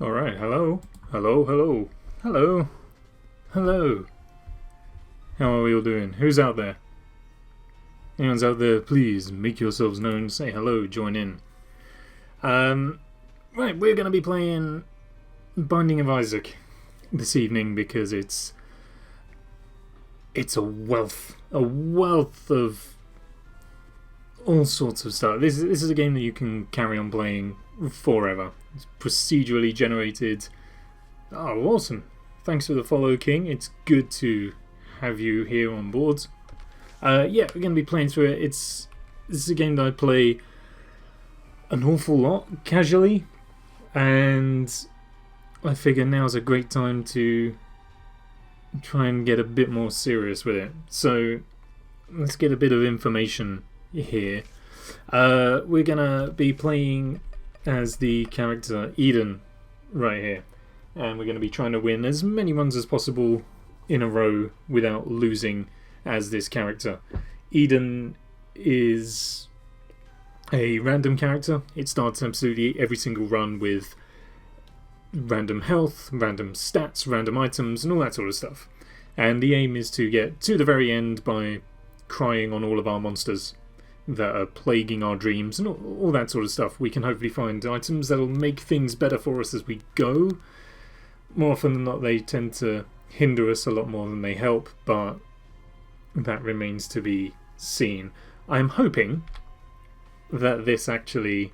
Alright, hello. Hello, hello. Hello. Hello. How are we all doing? Who's out there? Anyone's out there, please make yourselves known. Say hello, join in. Right, we're going to be playing Binding of Isaac this evening because it's a wealth of all sorts of stuff. This is a game that you can carry on playing forever. It's procedurally generated. Oh, awesome. Thanks for the follow, King. It's good to have you here on board. Yeah, we're going to be playing through it. This is a game that I play an awful lot casually, and I figure now's a great time to try and get a bit more serious with it. So let's get a bit of information here. We're going to be playing as the character Eden right here, and we're going to be trying to win as many runs as possible in a row without losing as this character. Eden is a random character. It starts absolutely every single run with random health, random stats, random items, and all that sort of stuff. And the aim is to get to the very end by crying on all of our monsters that are plaguing our dreams and all that sort of stuff. We can hopefully find items that'll make things better for us as we go. More often than not, they tend to hinder us a lot more than they help, but that remains to be seen. I'm hoping that this actually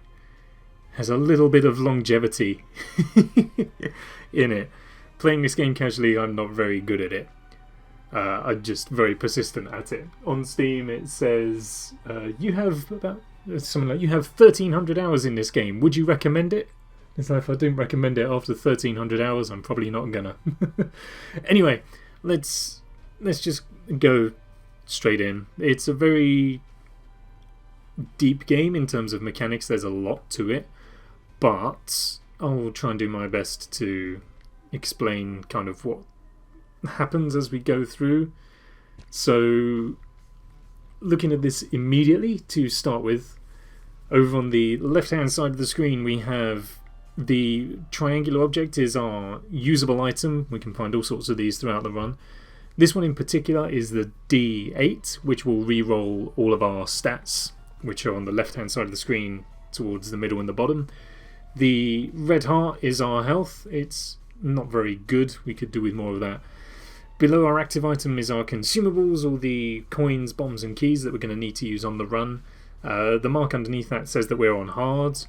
has a little bit of longevity in it. Playing this game casually, I'm not very good at it. I'm just very persistent at it. On Steam it says you have about something like you have 1,300 hours in this game. Would you recommend it? It's like, if I don't recommend it after 1,300 hours, I'm probably not gonna. Anyway, let's just go straight in. It's a very deep game in terms of mechanics. There's a lot to it, but I'll try and do my best to explain kind of what happens as we go through. So, looking at this immediately to start with, over on the left hand side of the screen we have the triangular object is our usable item. We can find all sorts of these throughout the run. This one in particular is the D8, which will re-roll all of our stats, which are on the left hand side of the screen towards the middle and the bottom. The red heart is our health. It's not very good. We could do with more of that. Below our active item is our consumables, all the coins, bombs and keys that we're going to need to use on the run. The mark underneath that says that we're on hard,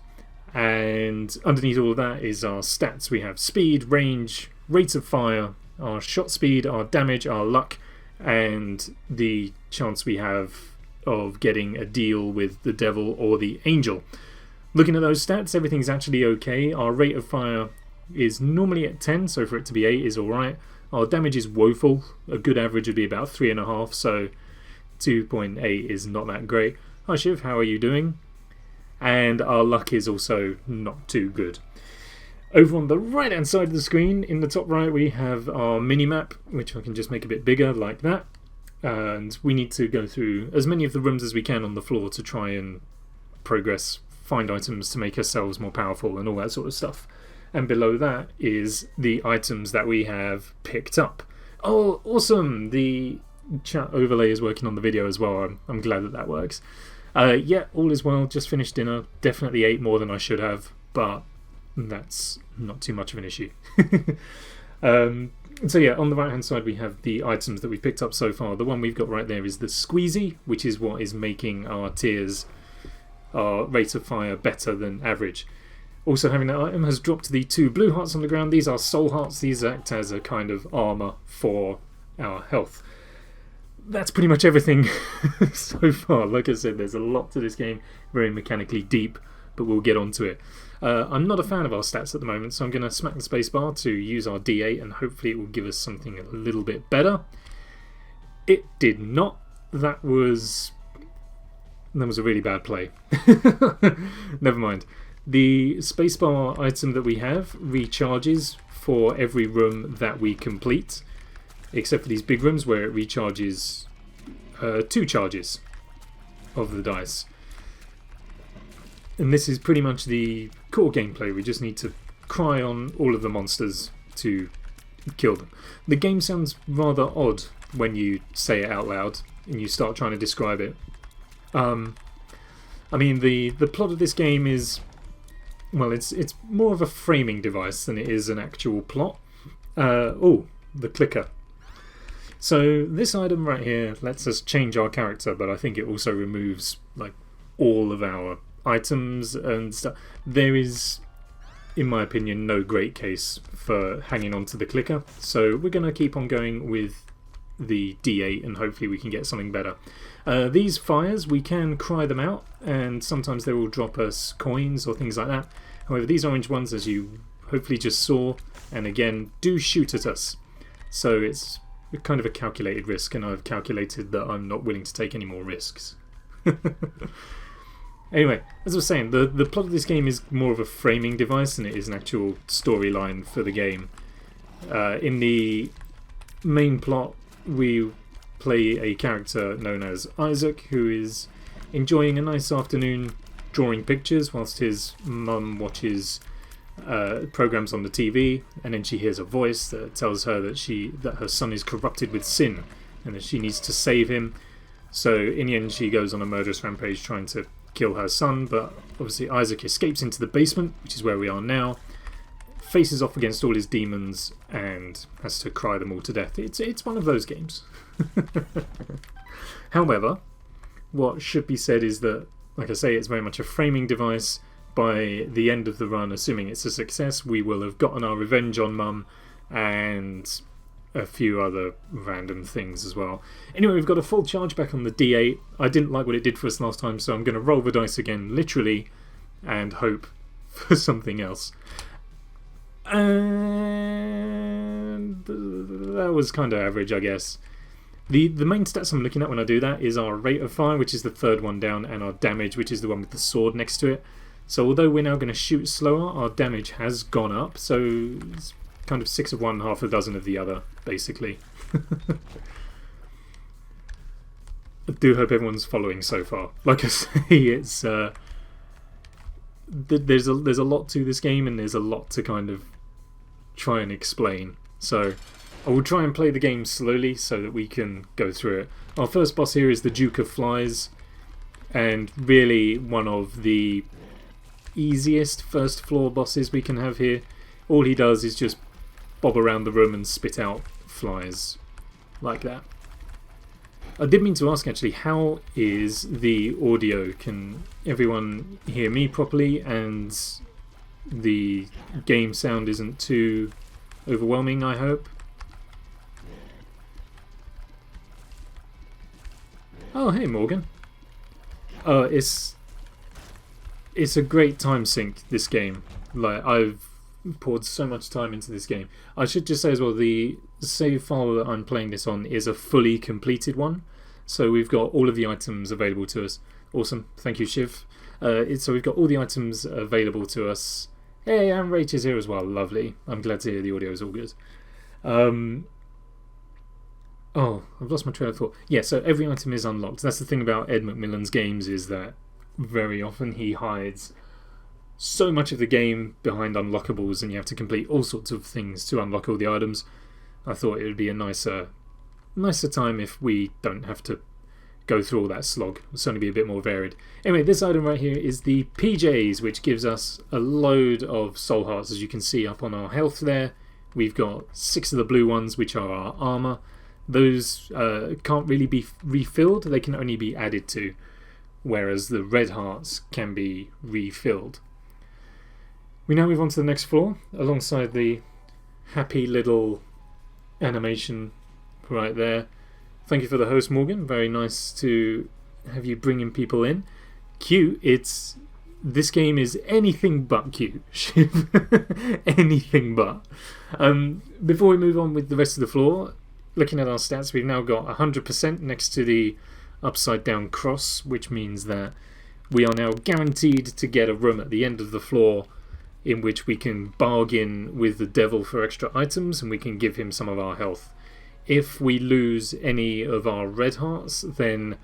and underneath all of that is our stats. We have speed, range, rate of fire, our shot speed, our damage, our luck, and the chance we have of getting a deal with the devil or the angel. Looking at those stats, everything's actually okay. Our rate of fire is normally at 10, so for it to be 8 is alright. Our damage is woeful. A good average would be about 3.5, so 2.8 is not that great. Hi Shiv, how are you doing? And our luck is also not too good. Over on the right hand side of the screen, in the top right, we have our mini-map, which I can just make a bit bigger like that. And we need to go through as many of the rooms as we can on the floor to try and progress, find items to make ourselves more powerful and all that sort of stuff. And below that is the items that we have picked up. Oh, awesome! The chat overlay is working on the video as well. I'm glad that works. Yeah, all is well. Just finished dinner. Definitely ate more than I should have, but that's not too much of an issue. So yeah, on the right hand side we have the items that we've picked up so far. The one we've got right there is the squeezy, which is what is making our tiers, our rate of fire, better than average. Also having that item has dropped the 2 blue hearts on the ground. These are soul hearts. These act as a kind of armour for our health. That's pretty much everything so far. Like I said, there's a lot to this game, very mechanically deep, but we'll get onto it. I'm not a fan of our stats at the moment, so I'm going to smack the spacebar to use our D8 and hopefully it will give us something a little bit better. It did not. That was a really bad play. Never mind. The spacebar item that we have recharges for every room that we complete, except for these big rooms where it recharges 2 charges of the dice. And this is pretty much the core gameplay. We just need to cry on all of the monsters to kill them. The game sounds rather odd when you say it out loud and you start trying to describe it. I mean, the plot of this game is, well, it's more of a framing device than it is an actual plot. Oh, the clicker. So this item right here lets us change our character, but I think it also removes like all of our items and stuff. There is, in my opinion, no great case for hanging on to the clicker, so we're going to keep on going with the D8 and hopefully we can get something better. These fires, we can cry them out and sometimes they will drop us coins or things like that. However, these orange ones, as you hopefully just saw, and again, do shoot at us. So it's kind of a calculated risk, and I've calculated that I'm not willing to take any more risks. Anyway, as I was saying, the plot of this game is more of a framing device than it is an actual storyline for the game. In the main plot, we play a character known as Isaac, who is enjoying a nice afternoon drawing pictures whilst his mum watches programs on the TV, and then she hears a voice that tells her that her son is corrupted with sin and that she needs to save him. So in the end she goes on a murderous rampage trying to kill her son, but obviously Isaac escapes into the basement, which is where we are now, faces off against all his demons and has to cry them all to death. It's one of those games. However, what should be said is that, like I say, it's very much a framing device. By the end of the run, assuming it's a success, we will have gotten our revenge on Mum and a few other random things as well. Anyway, we've got a full charge back on the D8. I didn't like what it did for us last time, so I'm going to roll the dice again, literally, and hope for something else. And that was kind of average, I guess. The main stats I'm looking at when I do that is our rate of fire, which is the third one down, and our damage, which is the one with the sword next to it. So although we're now going to shoot slower, our damage has gone up, so it's kind of 6 of one, half a dozen of the other, basically. I do hope everyone's following so far. Like I say, it's there's a lot to this game, and there's a lot to kind of try and explain. So I will try and play the game slowly so that we can go through it. Our first boss here is the Duke of Flies, and really one of the easiest first floor bosses we can have here. All he does is just bob around the room and spit out flies like that. I did mean to ask actually, how is the audio? Can everyone hear me properly and the game sound isn't too overwhelming, I hope? Oh, hey Morgan. It's a great time sink, this game. Like, I've poured so much time into this game. I should just say as well, the save file that I'm playing this on is a fully completed one. So we've got all of the items available to us. Awesome, thank you Shiv. So we've got all the items available to us. Hey, and Rach is here as well, lovely. I'm glad to hear the audio is all good. Oh, I've lost my trail of thought. Yeah, so every item is unlocked. That's the thing about Ed McMillan's games, is that very often he hides so much of the game behind unlockables, and you have to complete all sorts of things to unlock all the items. I thought it would be a nicer time if we don't have to go through all that slog. It'll certainly be a bit more varied. Anyway, this item right here is the PJs, which gives us a load of soul hearts, as you can see up on our health there. We've got 6 of the blue ones, which are our armour. Those can't really be refilled, they can only be added to, whereas the red hearts can be refilled. We now move on to the next floor, alongside the happy little animation right there. Thank you for the host, Morgan. Very nice to have you bringing people in. Cute. This game is anything but cute. Anything but. Before we move on with the rest of the floor, looking at our stats, we've now got 100% next to the upside down cross, which means that we are now guaranteed to get a room at the end of the floor in which we can bargain with the devil for extra items, and we can give him some of our health. If we lose any of our red hearts, then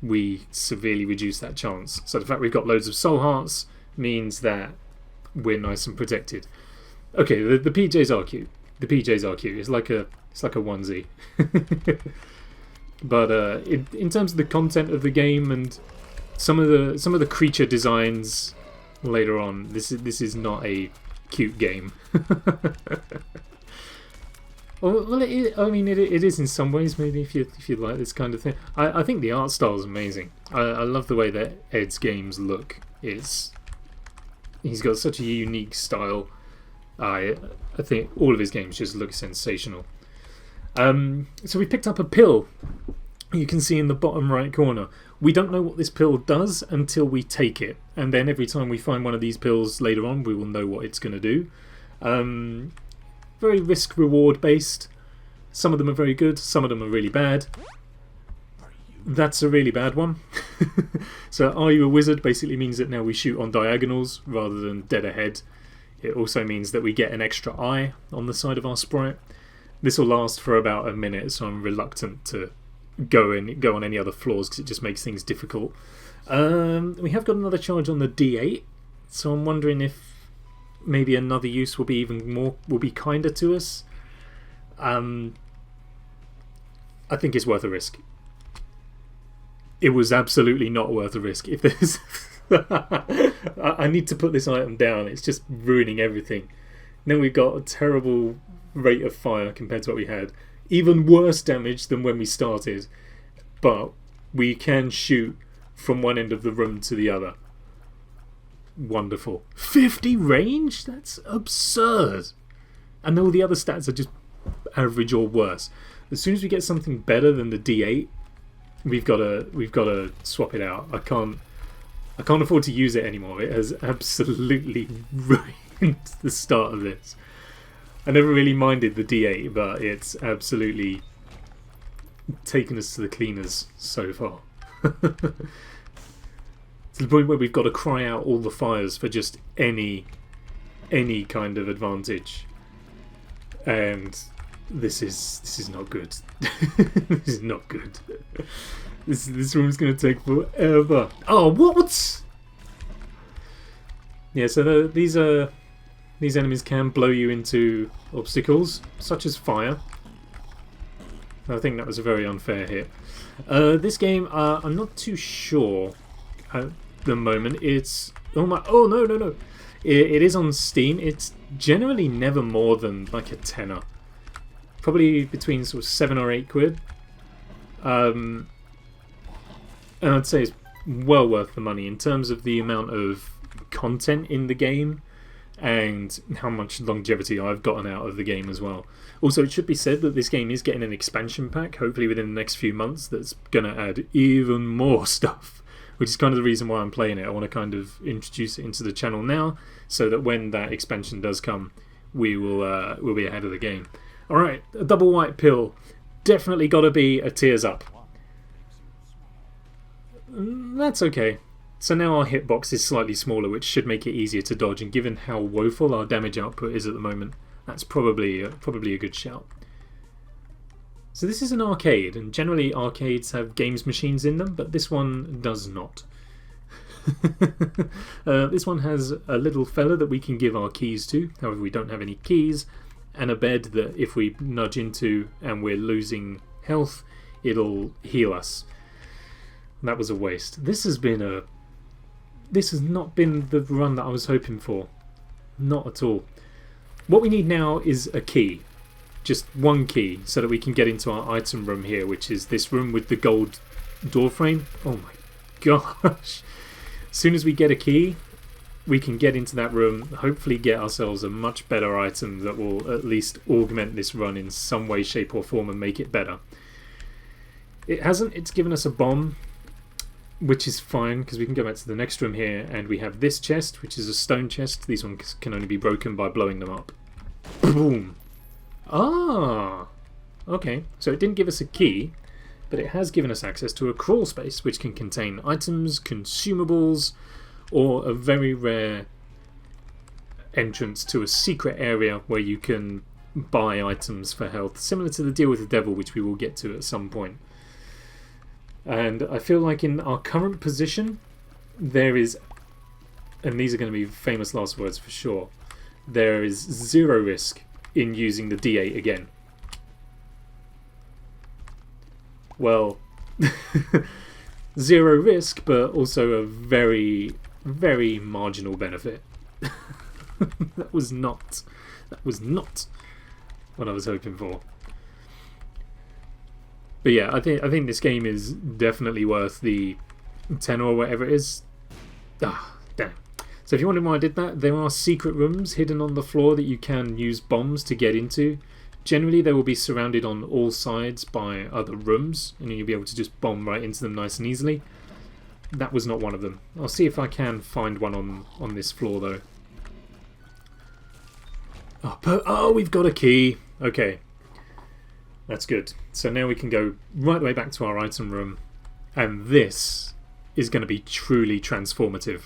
we severely reduce that chance. So the fact we've got loads of soul hearts means that we're nice and protected. Okay, the PJs are cute. The PJs are cute. It's like a onesie. But in terms of the content of the game and some of the creature designs later on, this is not a cute game. Well, I mean, it is in some ways. Maybe if you like this kind of thing, I think the art style is amazing. I love the way that Ed's games look. He's got such a unique style. I think all of his games just look sensational. So we picked up a pill. You can see in the bottom right corner. We don't know what this pill does until we take it, and then every time we find one of these pills later on, we will know what it's going to do. Very risk-reward based. Some of them are very good, some of them are really bad. That's a really bad one. So, are you a wizard basically means that now we shoot on diagonals rather than dead ahead. It also means that we get an extra eye on the side of our sprite. This will last for about a minute, so I'm reluctant to go on any other floors because it just makes things difficult. We have got another charge on the D8, so I'm wondering if maybe another use will be kinder to us. I think it's worth a risk. It was absolutely not worth a risk. If there's I need to put this item down. It's just ruining everything. Now we've got a terrible rate of fire compared to what we had. Even worse damage than when we started. But we can shoot from one end of the room to the other. Wonderful. 50 range? That's absurd. And all the other stats are just average or worse. As soon as we get something better than the D8, we've got to swap it out. I can't afford to use it anymore. It has absolutely ruined the start of this. I never really minded the D8, but it's absolutely taken us to the cleaners so far. To the point where we've got to cry out all the fires for just any kind of advantage. And this is not good. This is not good. This room's going to take forever. Oh, what? Yeah, so these enemies can blow you into obstacles, such as fire. I think that was a very unfair hit. This game, I'm not too sure at the moment. It's oh no. It is on Steam. It's generally never more than like a tenner. Probably between sort of £7 or £8. And I'd say it's well worth the money in terms of the amount of content in the game and how much longevity I've gotten out of the game as well. Also, it should be said that this game is getting an expansion pack, hopefully within the next few months, that's going to add even more stuff, which is kind of the reason why I'm playing it. I want to kind of introduce it into the channel now, so that when that expansion does come, we'll be ahead of the game. Alright, a double white pill. Definitely got to be a tears up. That's okay. So now our hitbox is slightly smaller, which should make it easier to dodge, and given how woeful our damage output is at the moment, that's probably a good shout. So this is an arcade, and generally arcades have games machines in them, but this one does not. This one has a little fella that we can give our keys to, however we don't have any keys, and a bed that if we nudge into and we're losing health, it'll heal us. That was a waste. This has not been the run that I was hoping for. Not at all. What we need now is a key. Just one key so that we can get into our item room here, which is this room with the gold door frame. Oh my gosh. As soon as we get a key, we can get into that room, hopefully get ourselves a much better item that will at least augment this run in some way, shape or form and make it better. It hasn't. It's given us a bomb, which is fine because we can go back to the next room here and we have this chest, which is a stone chest. These ones can only be broken by blowing them up. Boom! Ah! Okay, so it didn't give us a key, but it has given us access to a crawl space which can contain items, consumables, or a very rare entrance to a secret area where you can buy items for health, similar to the deal with the devil, which we will get to at some point. And I feel like in our current position, there is, and these are going to be famous last words for sure, there is zero risk in using the D8 again. Well, zero risk, but also a very, very marginal benefit. That was not what I was hoping for. But yeah, I think this game is definitely worth the 10 or whatever it is. Ah, damn. So if you wondered why I did that, there are secret rooms hidden on the floor that you can use bombs to get into. Generally, they will be surrounded on all sides by other rooms, and you'll be able to just bomb right into them nice and easily. That was not one of them. I'll see if I can find one on this floor, though. Oh, we've got a key. Okay. That's good. So now we can go right the way back to our item room, and this is going to be truly transformative.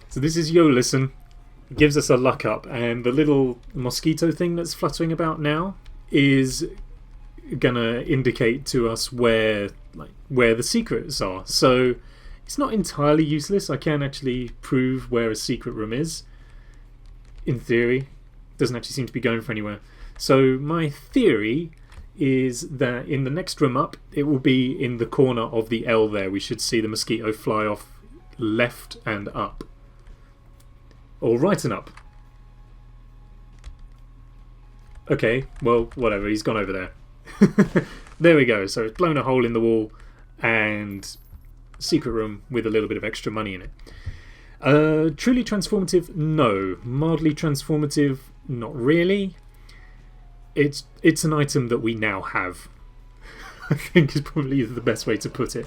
So this is Yo Listen. It gives us a luck up, and the little mosquito thing that's fluttering about now is gonna indicate to us where the secrets are. So it's not entirely useless. I can actually prove where a secret room is. In theory, it doesn't actually seem to be going for anywhere. So my theory is that in the next room up, it will be in the corner of the L there. We should see the mosquito fly off left and up. Or right and up. Okay, well, whatever, he's gone over there. There we go, so it's blown a hole in the wall and secret room with a little bit of extra money in it. Truly transformative? No. Mildly transformative? Not really. It's an item that we now have. I think is probably the best way to put it.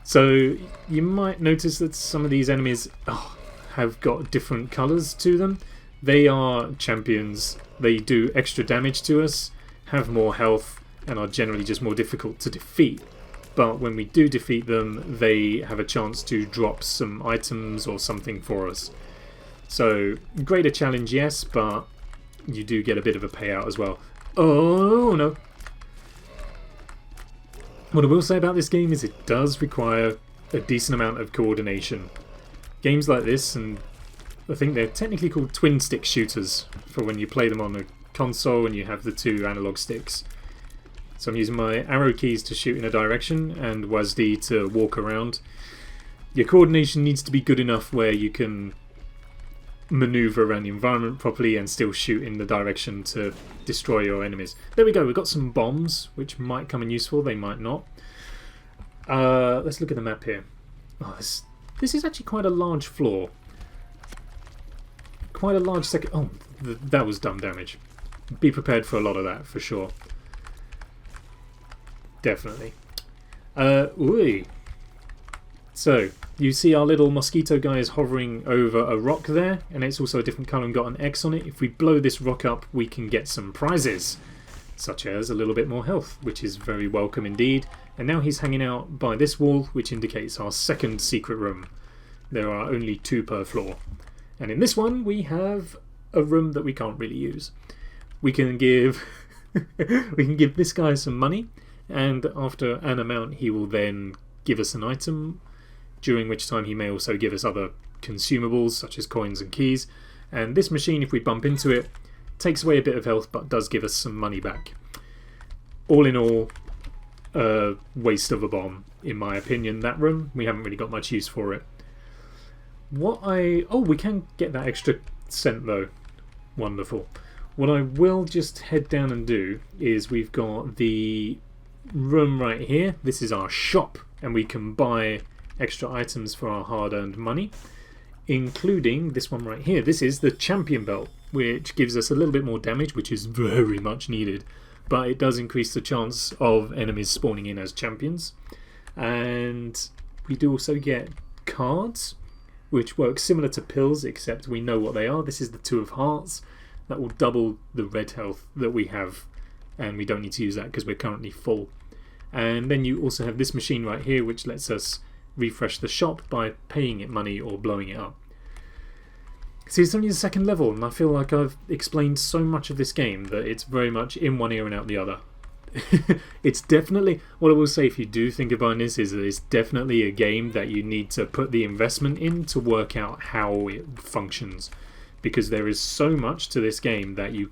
So you might notice that some of these enemies have got different colours to them. They are champions. They do extra damage to us, have more health, and are generally just more difficult to defeat. But when we do defeat them, they have a chance to drop some items or something for us. So greater challenge, yes, but you do get a bit of a payout as well. Oh no. What I will say about this game is it does require a decent amount of coordination. Games like this, and I think they're technically called twin stick shooters for when you play them on a console and you have the two analog sticks. So I'm using my arrow keys to shoot in a direction and WASD to walk around. Your coordination needs to be good enough where you can maneuver around the environment properly and still shoot in the direction to destroy your enemies. There we go, we've got some bombs which might come in useful, they might not. Let's look at the map here. Oh, this is actually quite a large floor. Quite a large second. Oh, that was dumb damage. Be prepared for a lot of that for sure. Definitely. Ooh. So, you see our little mosquito guy is hovering over a rock there, and it's also a different colour and got an X on it. If we blow this rock up, we can get some prizes, such as a little bit more health, which is very welcome indeed. And now he's hanging out by this wall, which indicates our second secret room. There are only 2 per floor. And in this one, we have a room that we can't really use. We can give we can give this guy some money, and after an amount he will then give us an item, during which time he may also give us other consumables such as coins and keys. And this machine, if we bump into it, takes away a bit of health but does give us some money back. All in all, a waste of a bomb in my opinion. That room, we haven't really got much use for it. We can get that extra cent though. Wonderful. What I will just head down and do is we've got the room right here. This is our shop, and we can buy extra items for our hard-earned money, including this one right here. This is the champion belt, which gives us a little bit more damage, which is very much needed, but it does increase the chance of enemies spawning in as champions. And we do also get cards, which work similar to pills, except we know what they are. This is the 2 of hearts. That will double the red health that we have, and we don't need to use that because we're currently full. And then you also have this machine right here, which lets us refresh the shop by paying it money or blowing it up. See, it's only the second level, and I feel like I've explained so much of this game that it's very much in one ear and out the other. It's definitely, what I will say if you do think about this is that it's definitely a game that you need to put the investment in to work out how it functions, because there is so much to this game that you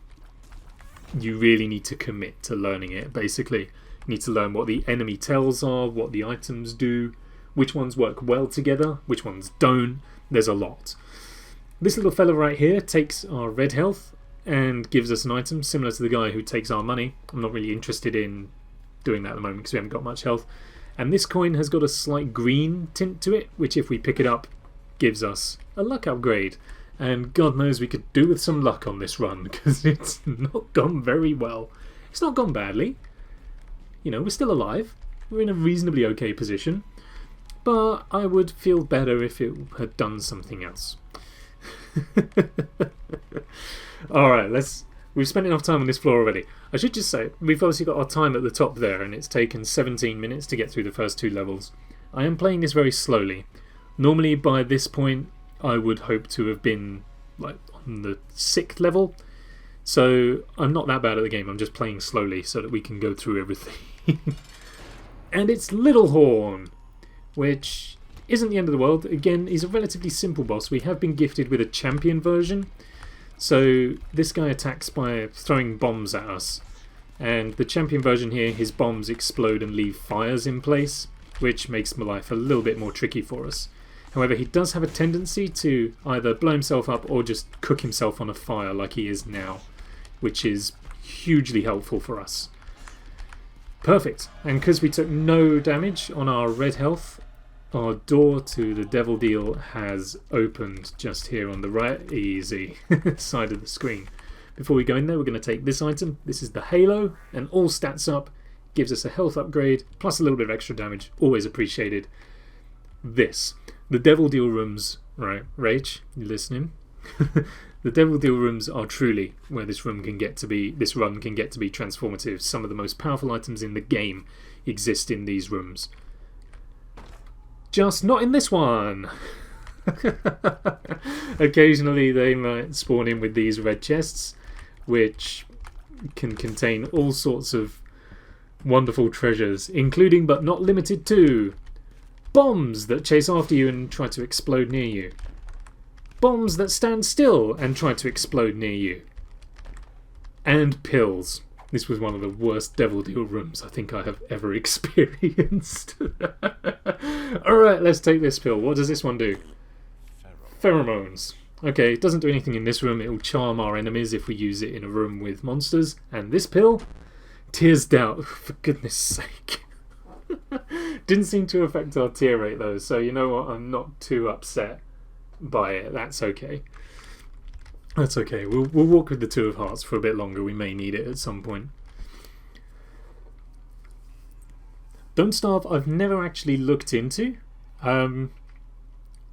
really need to commit to learning it. Basically, you need to learn what the enemy tells are, what the items do, which ones work well together, which ones don't. There's a lot. This little fella right here takes our red health and gives us an item similar to the guy who takes our money. I'm not really interested in doing that at the moment because we haven't got much health. And this coin has got a slight green tint to it, which if we pick it up gives us a luck upgrade. And God knows we could do with some luck on this run because it's not gone very well. It's not gone badly. You know, we're still alive. We're in a reasonably okay position. But I would feel better if it had done something else. Alright, we've spent enough time on this floor already. I should just say, we've obviously got our time at the top there, and it's taken 17 minutes to get through the first 2 levels. I am playing this very slowly. Normally by this point I would hope to have been like on the 6th level, so I'm not that bad at the game. I'm just playing slowly so that we can go through everything. And it's Little Horn, which isn't the end of the world. Again, he's a relatively simple boss. We have been gifted with a champion version. So this guy attacks by throwing bombs at us. And the champion version here, his bombs explode and leave fires in place, which makes my life a little bit more tricky for us. However, he does have a tendency to either blow himself up or just cook himself on a fire like he is now, which is hugely helpful for us. Perfect. And because we took no damage on our red health, our door to the Devil Deal has opened just here on the right easy side of the screen. Before we go in there, we're going to take this item. This is the Halo, and all stats up, gives us a health upgrade plus a little bit of extra damage, always appreciated. The Devil Deal rooms, right, Rach, you listening? The Devil Deal rooms are truly where this run can get to be transformative. Some of the most powerful items in the game exist in these rooms. Just not in this one. Occasionally they might spawn in with these red chests, which can contain all sorts of wonderful treasures, including but not limited to bombs that chase after you and try to explode near you, bombs that stand still and try to explode near you, and pills. This was one of the worst Devil Deal rooms I think I have ever experienced. Alright, let's take this pill. What does this one do? Pheromones. Okay, it doesn't do anything in this room. It will charm our enemies if we use it in a room with monsters. And this pill? Tears doubt. For goodness sake. Didn't seem to affect our tear rate though, so you know what? I'm not too upset by it. That's okay. That's okay. We'll walk with the 2 of Hearts for a bit longer. We may need it at some point. Don't Starve I've never actually looked into. I've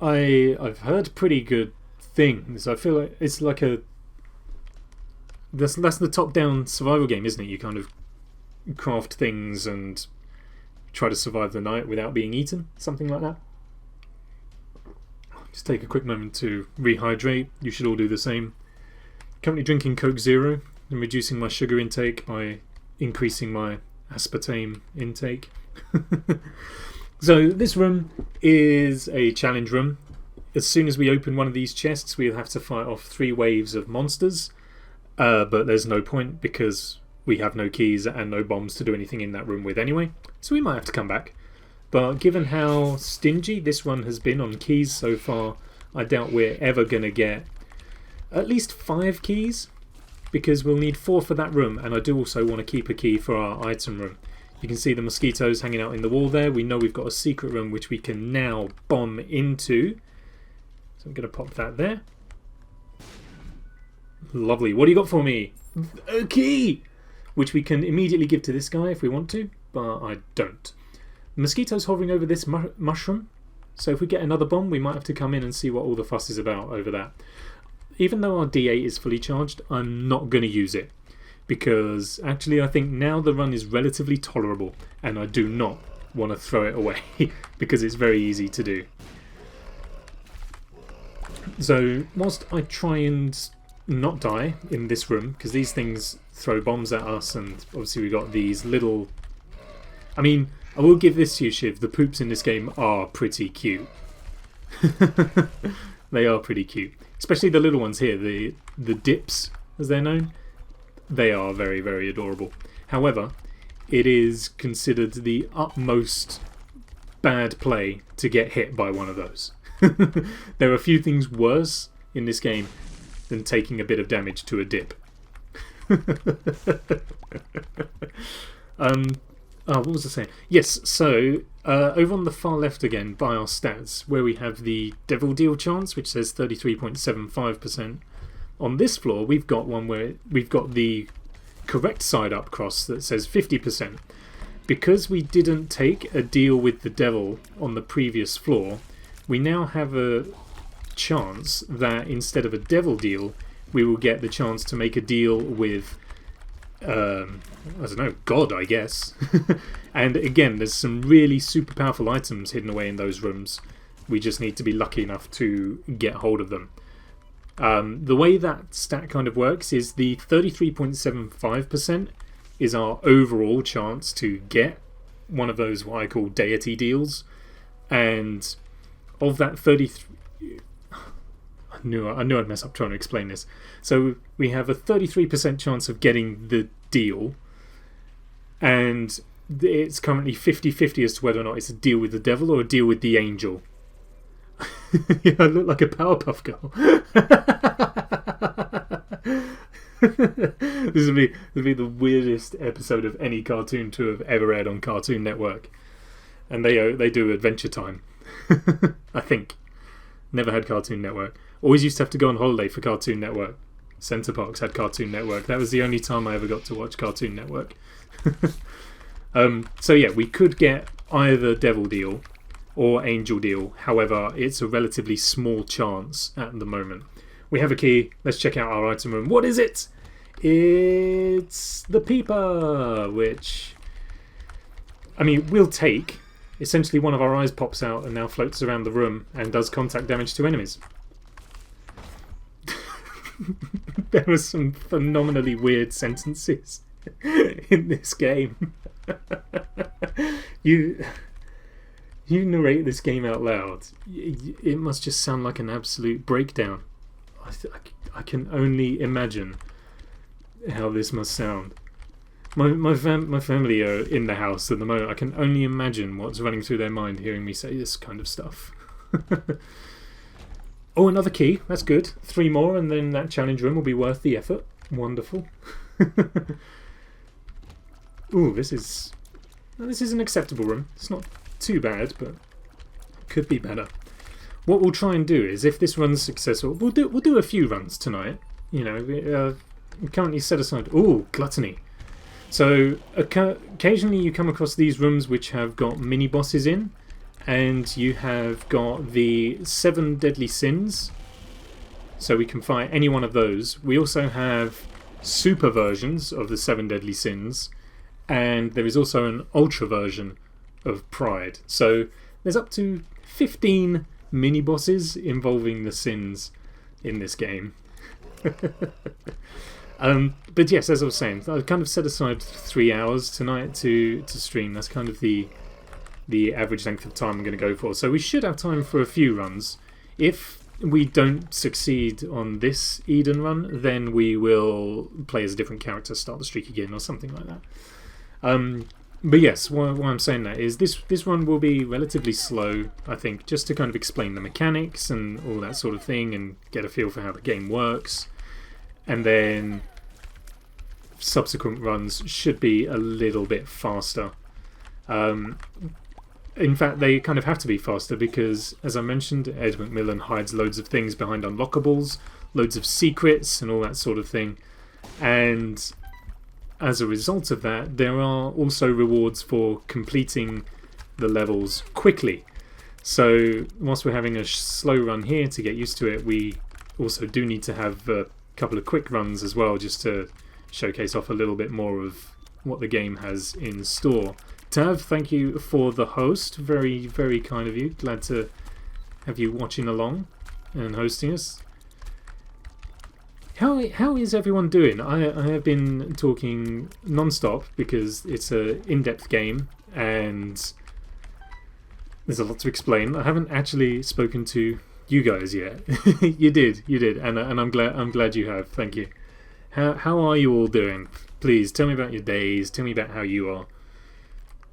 heard pretty good things. I feel like it's like that's the top-down survival game, isn't it? You kind of craft things and try to survive the night without being eaten, something like that. Just take a quick moment to rehydrate. You should all do the same. Currently drinking Coke Zero and reducing my sugar intake by increasing my aspartame intake. So this room is a challenge room. As soon as we open one of these chests, we'll have to fight off 3 waves of monsters. But there's no point because we have no keys and no bombs to do anything in that room with anyway. So we might have to come back. But given how stingy this run has been on keys so far, I doubt we're ever going to get at least 5 keys, because we'll need 4 for that room, and I do also want to keep a key for our item room. You can see the mosquitoes hanging out in the wall there. We know we've got a secret room which we can now bomb into. So I'm going to pop that there. Lovely. What do you got for me? A key! Which we can immediately give to this guy if we want to, but I don't. The mosquito's hovering over this mushroom, so if we get another bomb we might have to come in and see what all the fuss is about over that. Even though our D8 is fully charged, I'm not going to use it, because actually I think now the run is relatively tolerable and I do not want to throw it away because it's very easy to do. So whilst I try and not die in this room, because these things throw bombs at us, and obviously we got these little... I mean, I will give this to you, Shiv, the poops in this game are pretty cute. They are pretty cute. Especially the little ones here, the dips, as they're known. They are very, very adorable. However, it is considered the utmost bad play to get hit by one of those. There are a few things worse in this game than taking a bit of damage to a dip. What was I saying? Yes, so over on the far left again, by our stats, where we have the Devil Deal chance, which says 33.75%. On this floor, we've got one where we've got the correct side up cross that says 50%. Because we didn't take a deal with the devil on the previous floor, we now have a chance that instead of a devil deal, we will get the chance to make a deal with I don't know, God, I guess. And again, there's some really super powerful items hidden away in those rooms. We just need to be lucky enough to get hold of them. The way that stat kind of works is the 33.75% is our overall chance to get one of those what I call deity deals. And of that 33... I knew I'd mess up trying to explain this. So we have a 33% chance of getting the deal, and it's currently 50-50 as to whether or not it's a deal with the devil or a deal with the angel. Yeah, I look like a Powerpuff Girl. This would be the weirdest episode of any cartoon to have ever aired on Cartoon Network, and they do Adventure Time. I think. Never had Cartoon Network. Always used to have to go on holiday for Cartoon Network. Centre Parks had Cartoon Network. That was the only time I ever got to watch Cartoon Network. So yeah, we could get either Devil Deal or Angel Deal. However, it's a relatively small chance at the moment. We have a key. Let's check out our item room. What is it? It's the Peeper, which... I mean, we'll take... Essentially, one of our eyes pops out and now floats around the room and does contact damage to enemies. There were some phenomenally weird sentences in this game. You narrate this game out loud. It must just sound like an absolute breakdown. I can only imagine how this must sound. My family are in the house at the moment. I can only imagine what's running through their mind hearing me say this kind of stuff. Oh, another key. That's good. 3 more, and then that challenge room will be worth the effort. Wonderful. Ooh, this is an acceptable room. It's not too bad, but could be better. What we'll try and do is, if this run's successful, we'll do a few runs tonight. You know, we currently set aside. Ooh, gluttony. So occasionally you come across these rooms which have got mini bosses in, and you have got the 7 deadly sins, so we can fight any one of those. We also have super versions of the 7 deadly sins, and there is also an ultra version of pride. So there's up to 15 mini bosses involving the sins in this game. But yes, as I was saying, I kind of set aside 3 hours tonight to stream. That's kind of the average length of time I'm going to go for. So we should have time for a few runs. If we don't succeed on this Eden run, then we will play as a different character, start the streak again, or something like that. But yes, why I'm saying that is this run will be relatively slow, I think, just to kind of explain the mechanics and all that sort of thing and get a feel for how the game works. And then subsequent runs should be a little bit faster. In fact, they kind of have to be faster because, as I mentioned, Ed McMillan hides loads of things behind unlockables, loads of secrets and all that sort of thing. And as a result of that, there are also rewards for completing the levels quickly. So whilst we're having a slow run here to get used to it, we also do need to have a couple of quick runs as well, just to showcase off a little bit more of what the game has in store. Tav, thank you for the host. Very, very kind of you. Glad to have you watching along and hosting us. How is everyone doing? I have been talking non-stop because it's a in-depth game and there's a lot to explain. I haven't actually spoken to you guys yet. You did, and I'm glad you have. Thank you. How are you all doing? Please tell me about your days. Tell me about how you are,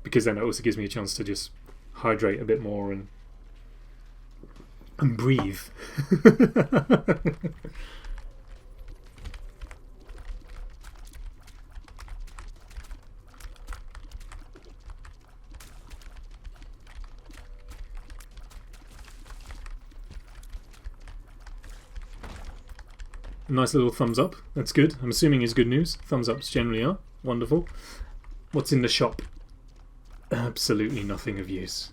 because then it also gives me a chance to just hydrate a bit more and breathe. Nice little thumbs up. That's good. I'm assuming it's good news. Thumbs ups generally are. Wonderful. What's in the shop? Absolutely nothing of use.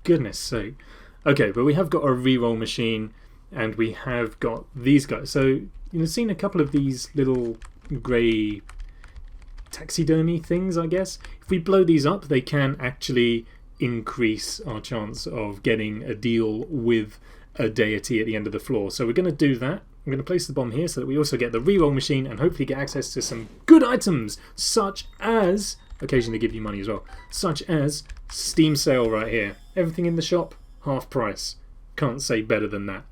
Goodness sake. Okay, but we have got a reroll machine and we have got these guys. So, you've seen a couple of these little grey taxidermy things, I guess. If we blow these up, they can actually increase our chance of getting a deal with a deity at the end of the floor. So we're going to do that. I'm going to place the bomb here so that we also get the reroll machine and hopefully get access to some good items, such as, occasionally give you money as well, such as Steam sale right here. Everything in the shop, half price. Can't say better than that.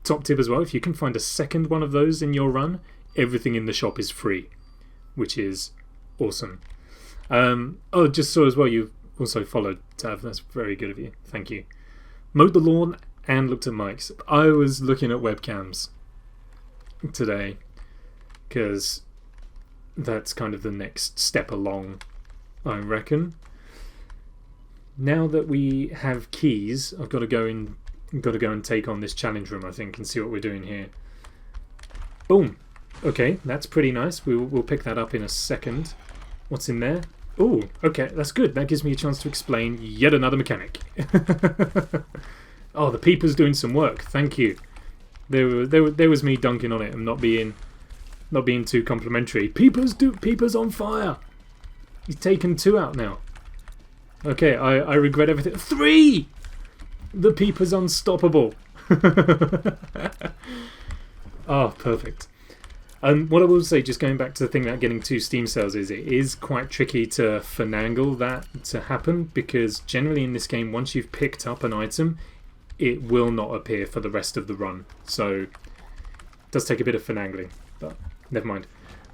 Top tip as well, if you can find a second one of those in your run, everything in the shop is free, which is awesome. Oh, just saw as well, you've also followed, Tav. That's very good of you. Thank you. Mowed the lawn and looked at mics. I was looking at webcams today because that's kind of the next step along, I reckon. Now that we have keys, I've got to go and take on this challenge room, I think, and see what we're doing here. Boom. Okay, that's pretty nice. We'll pick that up in a second. What's in there? Oh, okay, that's good. That gives me a chance to explain yet another mechanic. Oh, the peeper's doing some work. Thank you. There was me dunking on it and not being too complimentary. Peeper's on fire. He's taken 2 out now. Okay, I regret everything. 3. The peeper's unstoppable. Oh, perfect. What I will say, just going back to the thing about getting 2 Steam sales, is it is quite tricky to finagle that to happen, because generally in this game, once you've picked up an item, it will not appear for the rest of the run. So it does take a bit of finagling, but never mind.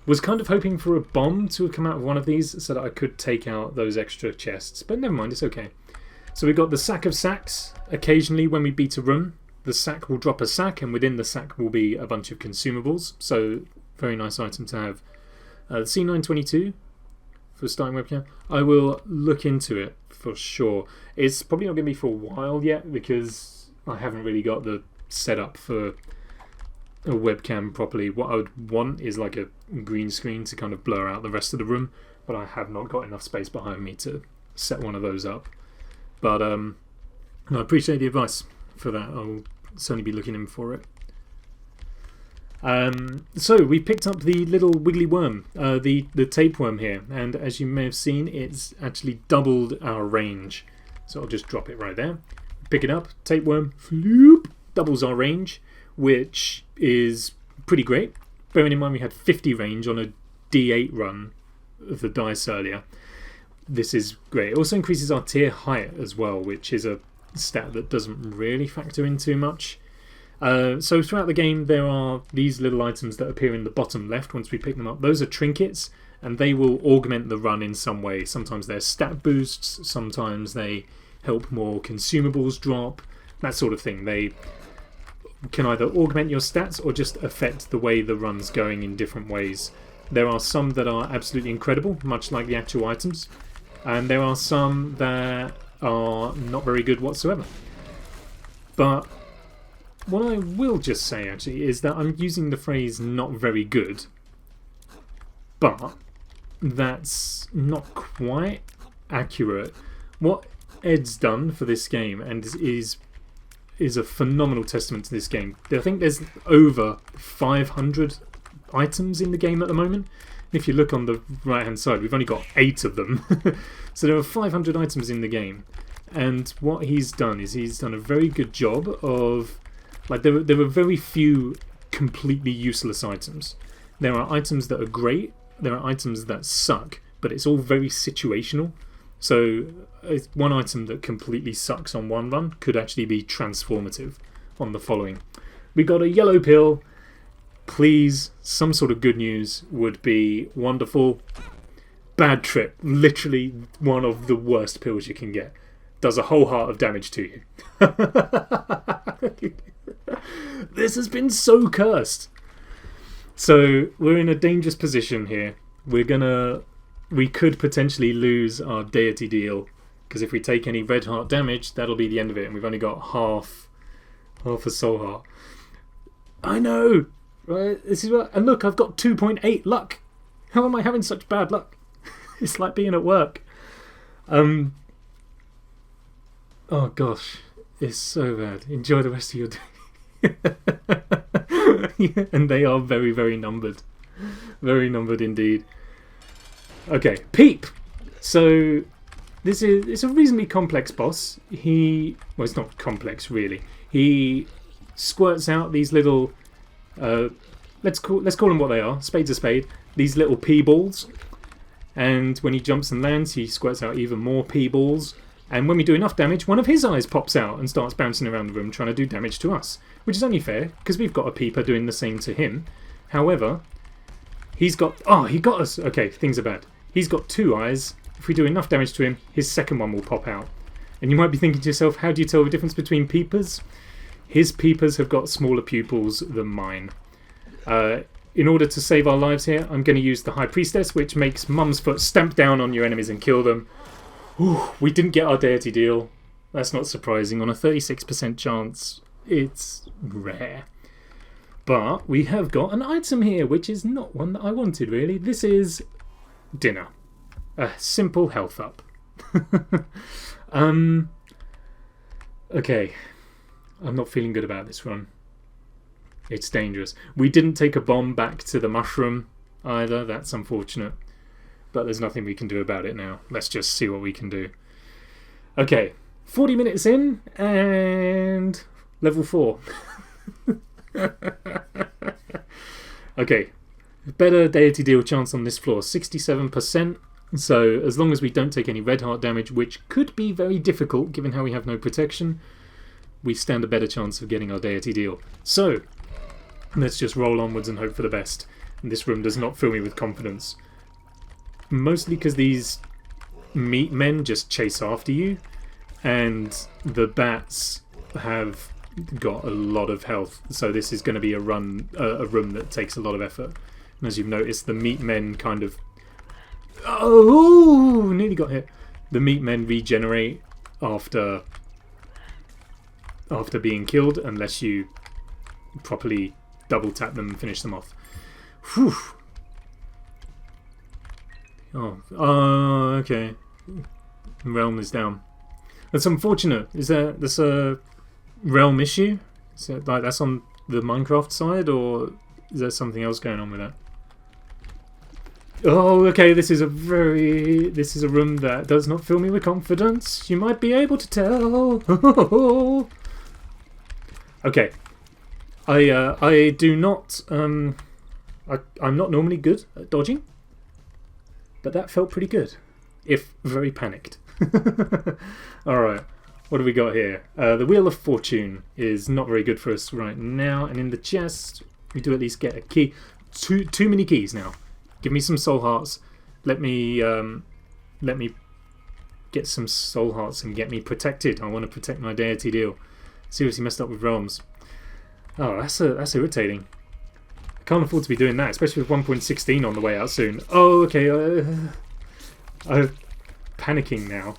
Was kind of hoping for a bomb to come out of one of these so that I could take out those extra chests, but never mind, it's okay. So we've got the sack of sacks. Occasionally when we beat a room, the sack will drop a sack, and within the sack will be a bunch of consumables. So very nice item to have. The C922 for starting webcam. I will look into it for sure. It's probably not going to be for a while yet because I haven't really got the setup for a webcam properly. What I would want is like a green screen to kind of blur out the rest of the room, but I have not got enough space behind me to set one of those up. But no, I appreciate the advice for that. I'll certainly be looking in for it. So we picked up the little wiggly worm, the tapeworm here, and as you may have seen, it's actually doubled our range. So I'll just drop it right there. Pick it up, tapeworm, floop, doubles our range, which is pretty great. Bearing in mind we had 50 range on a D8 run of the dice earlier. This is great. It also increases our tier height as well, which is a stat that doesn't really factor in too much. So throughout the game there are these little items that appear in the bottom left once we pick them up. Those are trinkets, and they will augment the run in some way. Sometimes they're stat boosts, sometimes they help more consumables drop, that sort of thing. They can either augment your stats or just affect the way the run's going in different ways. There are some that are absolutely incredible, much like the actual items, and there are some that are not very good whatsoever. But what I will just say actually is that I'm using the phrase not very good, but that's not quite accurate. What Ed's done for this game and is a phenomenal testament to this game. I think there's over 500 items in the game at the moment. If you look on the right hand side, we've only got 8 of them. So there are 500 items in the game, and what he's done is he's done a very good job of, like, there were very few completely useless items. There are items that are great, there are items that suck, but it's all very situational. So one item that completely sucks on one run could actually be transformative on the following. We got a yellow pill. Please, some sort of good news would be wonderful. Bad trip. Literally one of the worst pills you can get. Does a whole heart of damage to you. This has been so cursed. So we're in a dangerous position here. We could potentially lose our deity deal, because if we take any red heart damage, that'll be the end of it, and we've only got half a soul heart. I know, right? This is what, and look, I've got 2.8 luck. How am I having such bad luck? It's like being at work. Oh gosh, it's so bad. Enjoy the rest of your day. Yeah, and they are very, very numbered. Very numbered indeed. Okay, Peep. So it's a reasonably complex boss. Well, it's not complex really. He squirts out these little let's call them what they are. Spade's a spade. These little pea balls. And when he jumps and lands, he squirts out even more pea balls. And when we do enough damage, one of his eyes pops out and starts bouncing around the room trying to do damage to us. Which is only fair, because we've got a peeper doing the same to him. However, he's got... Oh, he got us! Okay, things are bad. He's got 2 eyes. If we do enough damage to him, his second one will pop out. And you might be thinking to yourself, how do you tell the difference between peepers? His peepers have got smaller pupils than mine. In order to save our lives here, I'm going to use the High Priestess, which makes Mum's Foot stamp down on your enemies and kill them. Ooh, we didn't get our deity deal. That's not surprising. On a 36% chance, it's rare. But we have got an item here, which is not one that I wanted, really. This is dinner. A simple health up. Okay. I'm not feeling good about this run. It's dangerous. We didn't take a bomb back to the mushroom either. That's unfortunate. But there's nothing we can do about it now. Let's just see what we can do. Okay. 40 minutes in and level 4. Okay. Better deity deal chance on this floor. 67%. So as long as we don't take any red heart damage, which could be very difficult given how we have no protection, we stand a better chance of getting our deity deal. So let's just roll onwards and hope for the best. And this room does not fill me with confidence. Mostly because these meat men just chase after you, and the bats have got a lot of health. So this is going to be a room that takes a lot of effort. And as you've noticed, the meat men kind of... Oh, nearly got hit. The meat men regenerate after being killed, unless you properly double tap them and finish them off. Whew. Oh, okay. Realm is down. That's unfortunate. Is that's a realm issue? Is that, like, that's on the Minecraft side, or is there something else going on with that? Oh, okay. This is a room that does not fill me with confidence. You might be able to tell. Okay. I do not. I'm not normally good at dodging. But that felt pretty good, if very panicked. Alright, what do we got here? The Wheel of Fortune is not very good for us right now, and in the chest we do at least get a key. Too many keys now. Give me some soul hearts. Let me get some soul hearts and get me protected. I want to protect my deity deal. Seriously messed up with realms. Oh, that's irritating. Can't afford to be doing that, especially with 1.16 on the way out soon. Oh, okay. I'm panicking now.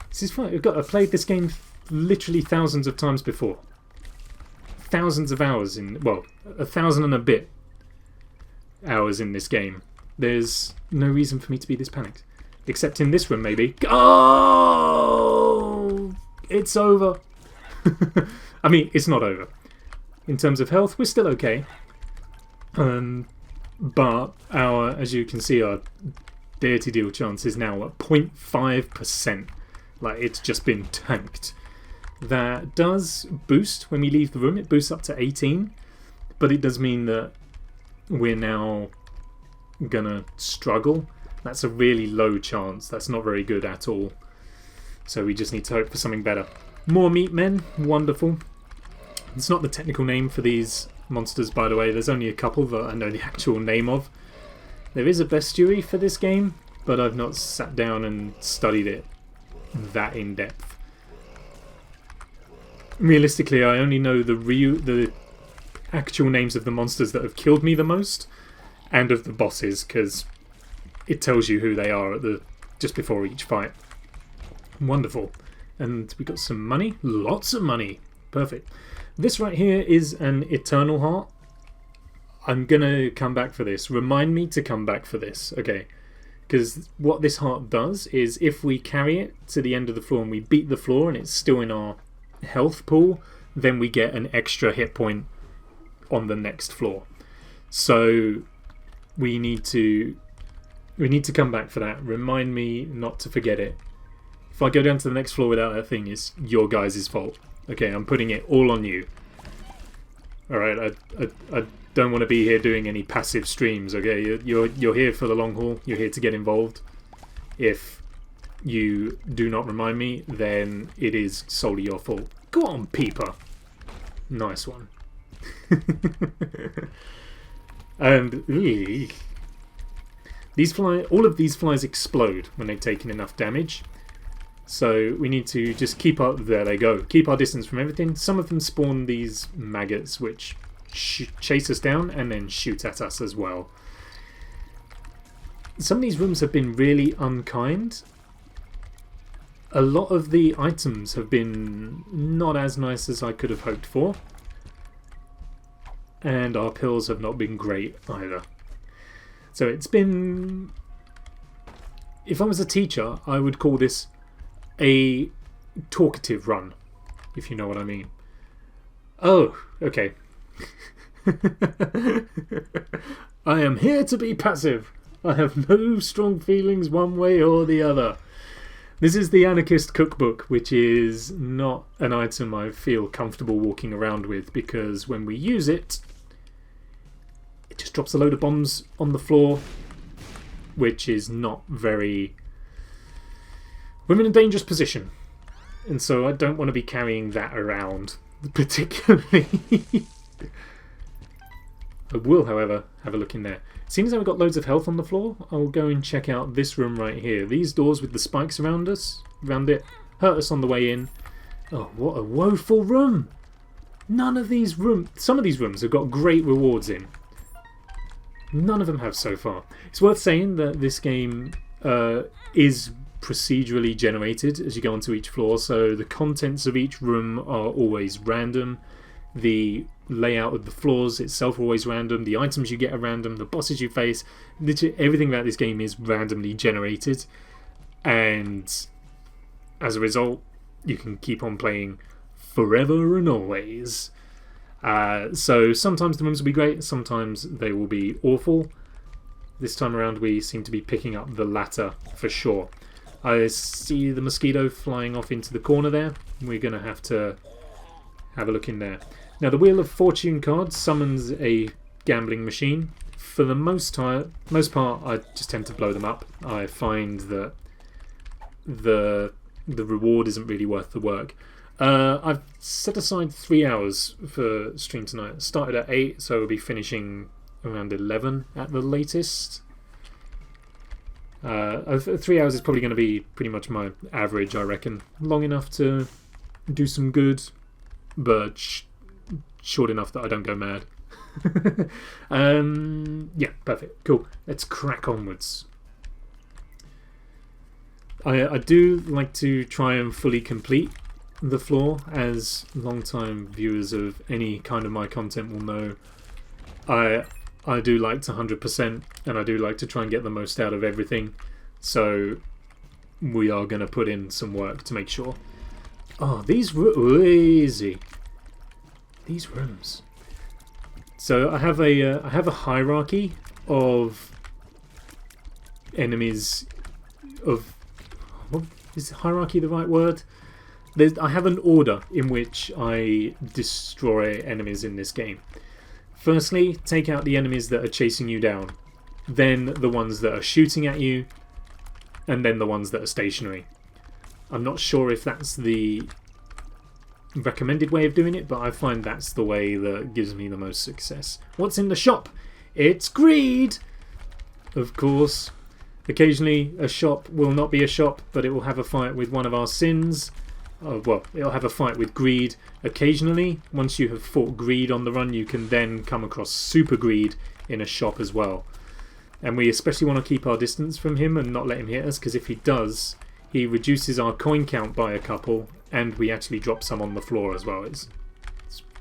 This is fine. I've played this game literally thousands of times before. Thousands of hours in... Well, 1,000 and a bit hours in this game. There's no reason for me to be this panicked. Except in this room, maybe. Oh! It's over. I mean, it's not over. In terms of health, we're still okay. But as you can see, our deity deal chance is now at 0.5%. Like, it's just been tanked. that does boost when we leave the room. It boosts up to 18, but it does mean that we're now gonna struggle. That's a really low chance. That's not very good at all. So we just need to hope for something better. More meat men, wonderful. It's not the technical name for these monsters, by the way. There's only a couple that I know the actual name of. There is a bestiary for this game, but I've not sat down and studied it that in depth. Realistically, I only know the actual names of the monsters that have killed me the most, and of the bosses, because it tells you who they are at just before each fight. Wonderful. And we got some money. Lots of money. Perfect. This right here is an eternal heart. I'm gonna come back for this. Remind me to come back for this, okay? Because what this heart does is if we carry it to the end of the floor and we beat the floor and it's still in our health pool, then we get an extra hit point on the next floor. So we need to come back for that. Remind me not to forget it. If I go down to the next floor without that thing, it's your guys' fault. Okay, I'm putting it all on you. Alright, I don't want to be here doing any passive streams, okay? You're here for the long haul. You're here to get involved. If you do not remind me, then it is solely your fault. Go on, Peeper. Nice one. And all of these flies explode when they've taken enough damage. So we need to just keep our... There they go. Keep our distance from everything. Some of them spawn these maggots which chase us down and then shoot at us as well. Some of these rooms have been really unkind. A lot of the items have been not as nice as I could have hoped for. And our pills have not been great either. So it's been... If I was a teacher, I would call this a talkative run, if you know what I mean. Oh, okay. I am here to be passive. I have no strong feelings one way or the other. This is the Anarchist Cookbook, which is not an item I feel comfortable walking around with, because when we use it, it just drops a load of bombs on the floor, which is not very... We're in a dangerous position, and so I don't want to be carrying that around particularly. I will, however, have a look in there. Seeing as I've got loads of health on the floor, I'll go and check out this room right here. These doors with the spikes around it, hurt us on the way in. Oh, what a woeful room! None of these rooms... Some of these rooms have got great rewards in. None of them have so far. It's worth saying that this game is procedurally generated as you go onto each floor, so the contents of each room are always random. The layout of the floors itself are always random. The items you get are random. The bosses you face, literally everything about this game is randomly generated, and as a result you can keep on playing forever and always. So sometimes the rooms will be great, sometimes they will be awful. This time around we seem to be picking up the latter for sure. I see the mosquito flying off into the corner there. We're going to have to have a look in there. Now the Wheel of Fortune card summons a gambling machine. For the most part, I just tend to blow them up. I find that the reward isn't really worth the work. I've set aside 3 hours for stream tonight. It started at 8, so we'll be finishing around 11 at the latest. 3 hours is probably going to be pretty much my average, I reckon. Long enough to do some good, but short enough that I don't go mad. Yeah, perfect. Cool. Let's crack onwards. I do like to try and fully complete the floor, as long-time viewers of any kind of my content will know. I do like to 100%, and I do like to try and get the most out of everything, so we are going to put in some work to make sure. Oh, these easy. These rooms. So I have a hierarchy of enemies. Of, what, is hierarchy the right word? I have an order in which I destroy enemies in this game. Firstly, take out the enemies that are chasing you down. Then the ones that are shooting at you. And then the ones that are stationary. I'm not sure if that's the recommended way of doing it, but I find that's the way that gives me the most success. What's in the shop? It's greed! Of course. Occasionally a shop will not be a shop, but it will have a fight with one of our sins. Well, it'll have a fight with greed. Occasionally, once you have fought greed on the run, you can then come across super greed in a shop as well. And we especially want to keep our distance from him and not let him hit us, because if he does, he reduces our coin count by a couple, and we actually drop some on the floor as well. It's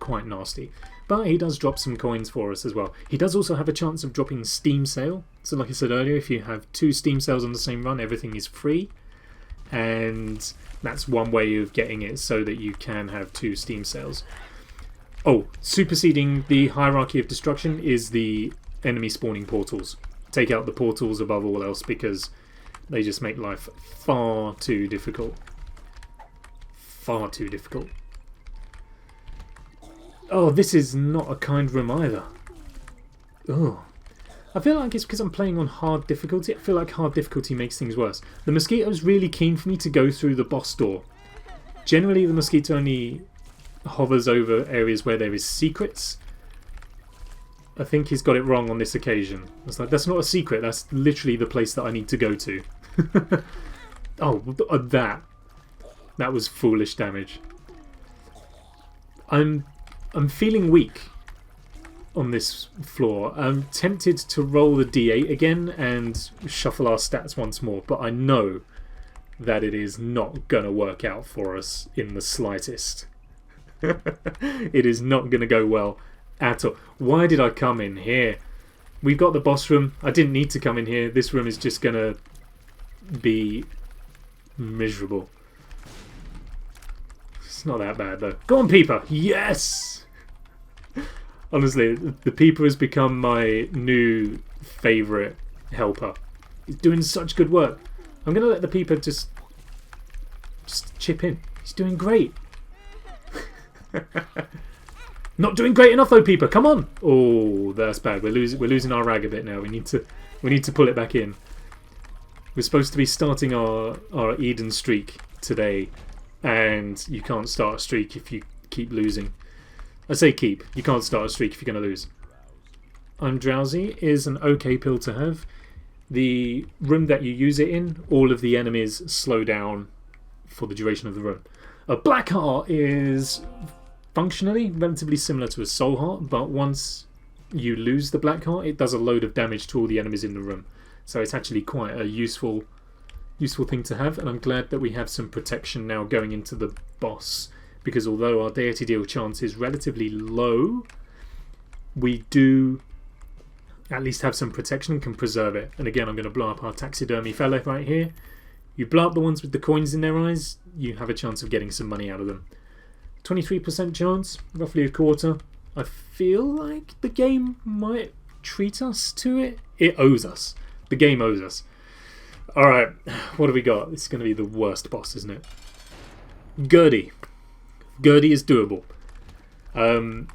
quite nasty. But he does drop some coins for us as well. He does also have a chance of dropping Steam Sale. So like I said earlier, if you have 2 Steam Sales on the same run, everything is free. And that's one way of getting it so that you can have 2 Steam Sales. Oh, superseding the hierarchy of destruction is the enemy spawning portals. Take out the portals above all else because they just make life far too difficult. Far too difficult. Oh, this is not a kind room either. Oh. I feel like it's because I'm playing on hard difficulty. I feel like hard difficulty makes things worse. The mosquito's really keen for me to go through the boss door. Generally, the mosquito only hovers over areas where there is secrets. I think he's got it wrong on this occasion. It's like, that's not a secret. That's literally the place that I need to go to. Oh, that was foolish damage. I'm feeling weak on this floor. I'm tempted to roll the D8 again and shuffle our stats once more, but I know that it is not going to work out for us in the slightest. It is not going to go well at all. Why did I come in here? We've got the boss room. I didn't need to come in here. This room is just going to be miserable. It's not that bad though. Go on, Peeper! Yes! Honestly, the Peeper has become my new favourite helper. He's doing such good work. I'm going to let the Peeper just chip in. He's doing great. Not doing great enough though, Peeper. Come on. Oh, that's bad. We're losing our rag a bit now. We need to pull it back in. We're supposed to be starting our Eden streak today, and you can't start a streak if you keep losing. I say keep. You can't start a streak if you're going to lose. I'm Drowsy is an okay pill to have. The room that you use it in, all of the enemies slow down for the duration of the room. A Black Heart is functionally relatively similar to a Soul Heart, but once you lose the Black Heart, it does a load of damage to all the enemies in the room. So it's actually quite a useful thing to have, and I'm glad that we have some protection now going into the boss, because although our deity deal chance is relatively low, we do at least have some protection and can preserve it. And again, I'm going to blow up our taxidermy fella right here. You blow up the ones with the coins in their eyes, you have a chance of getting some money out of them. 23% chance, roughly a quarter. I feel like the game might treat us to it. It owes us. The game owes us. Alright, what have we got? This is going to be the worst boss, isn't it? Gertie. Gertie is doable. Going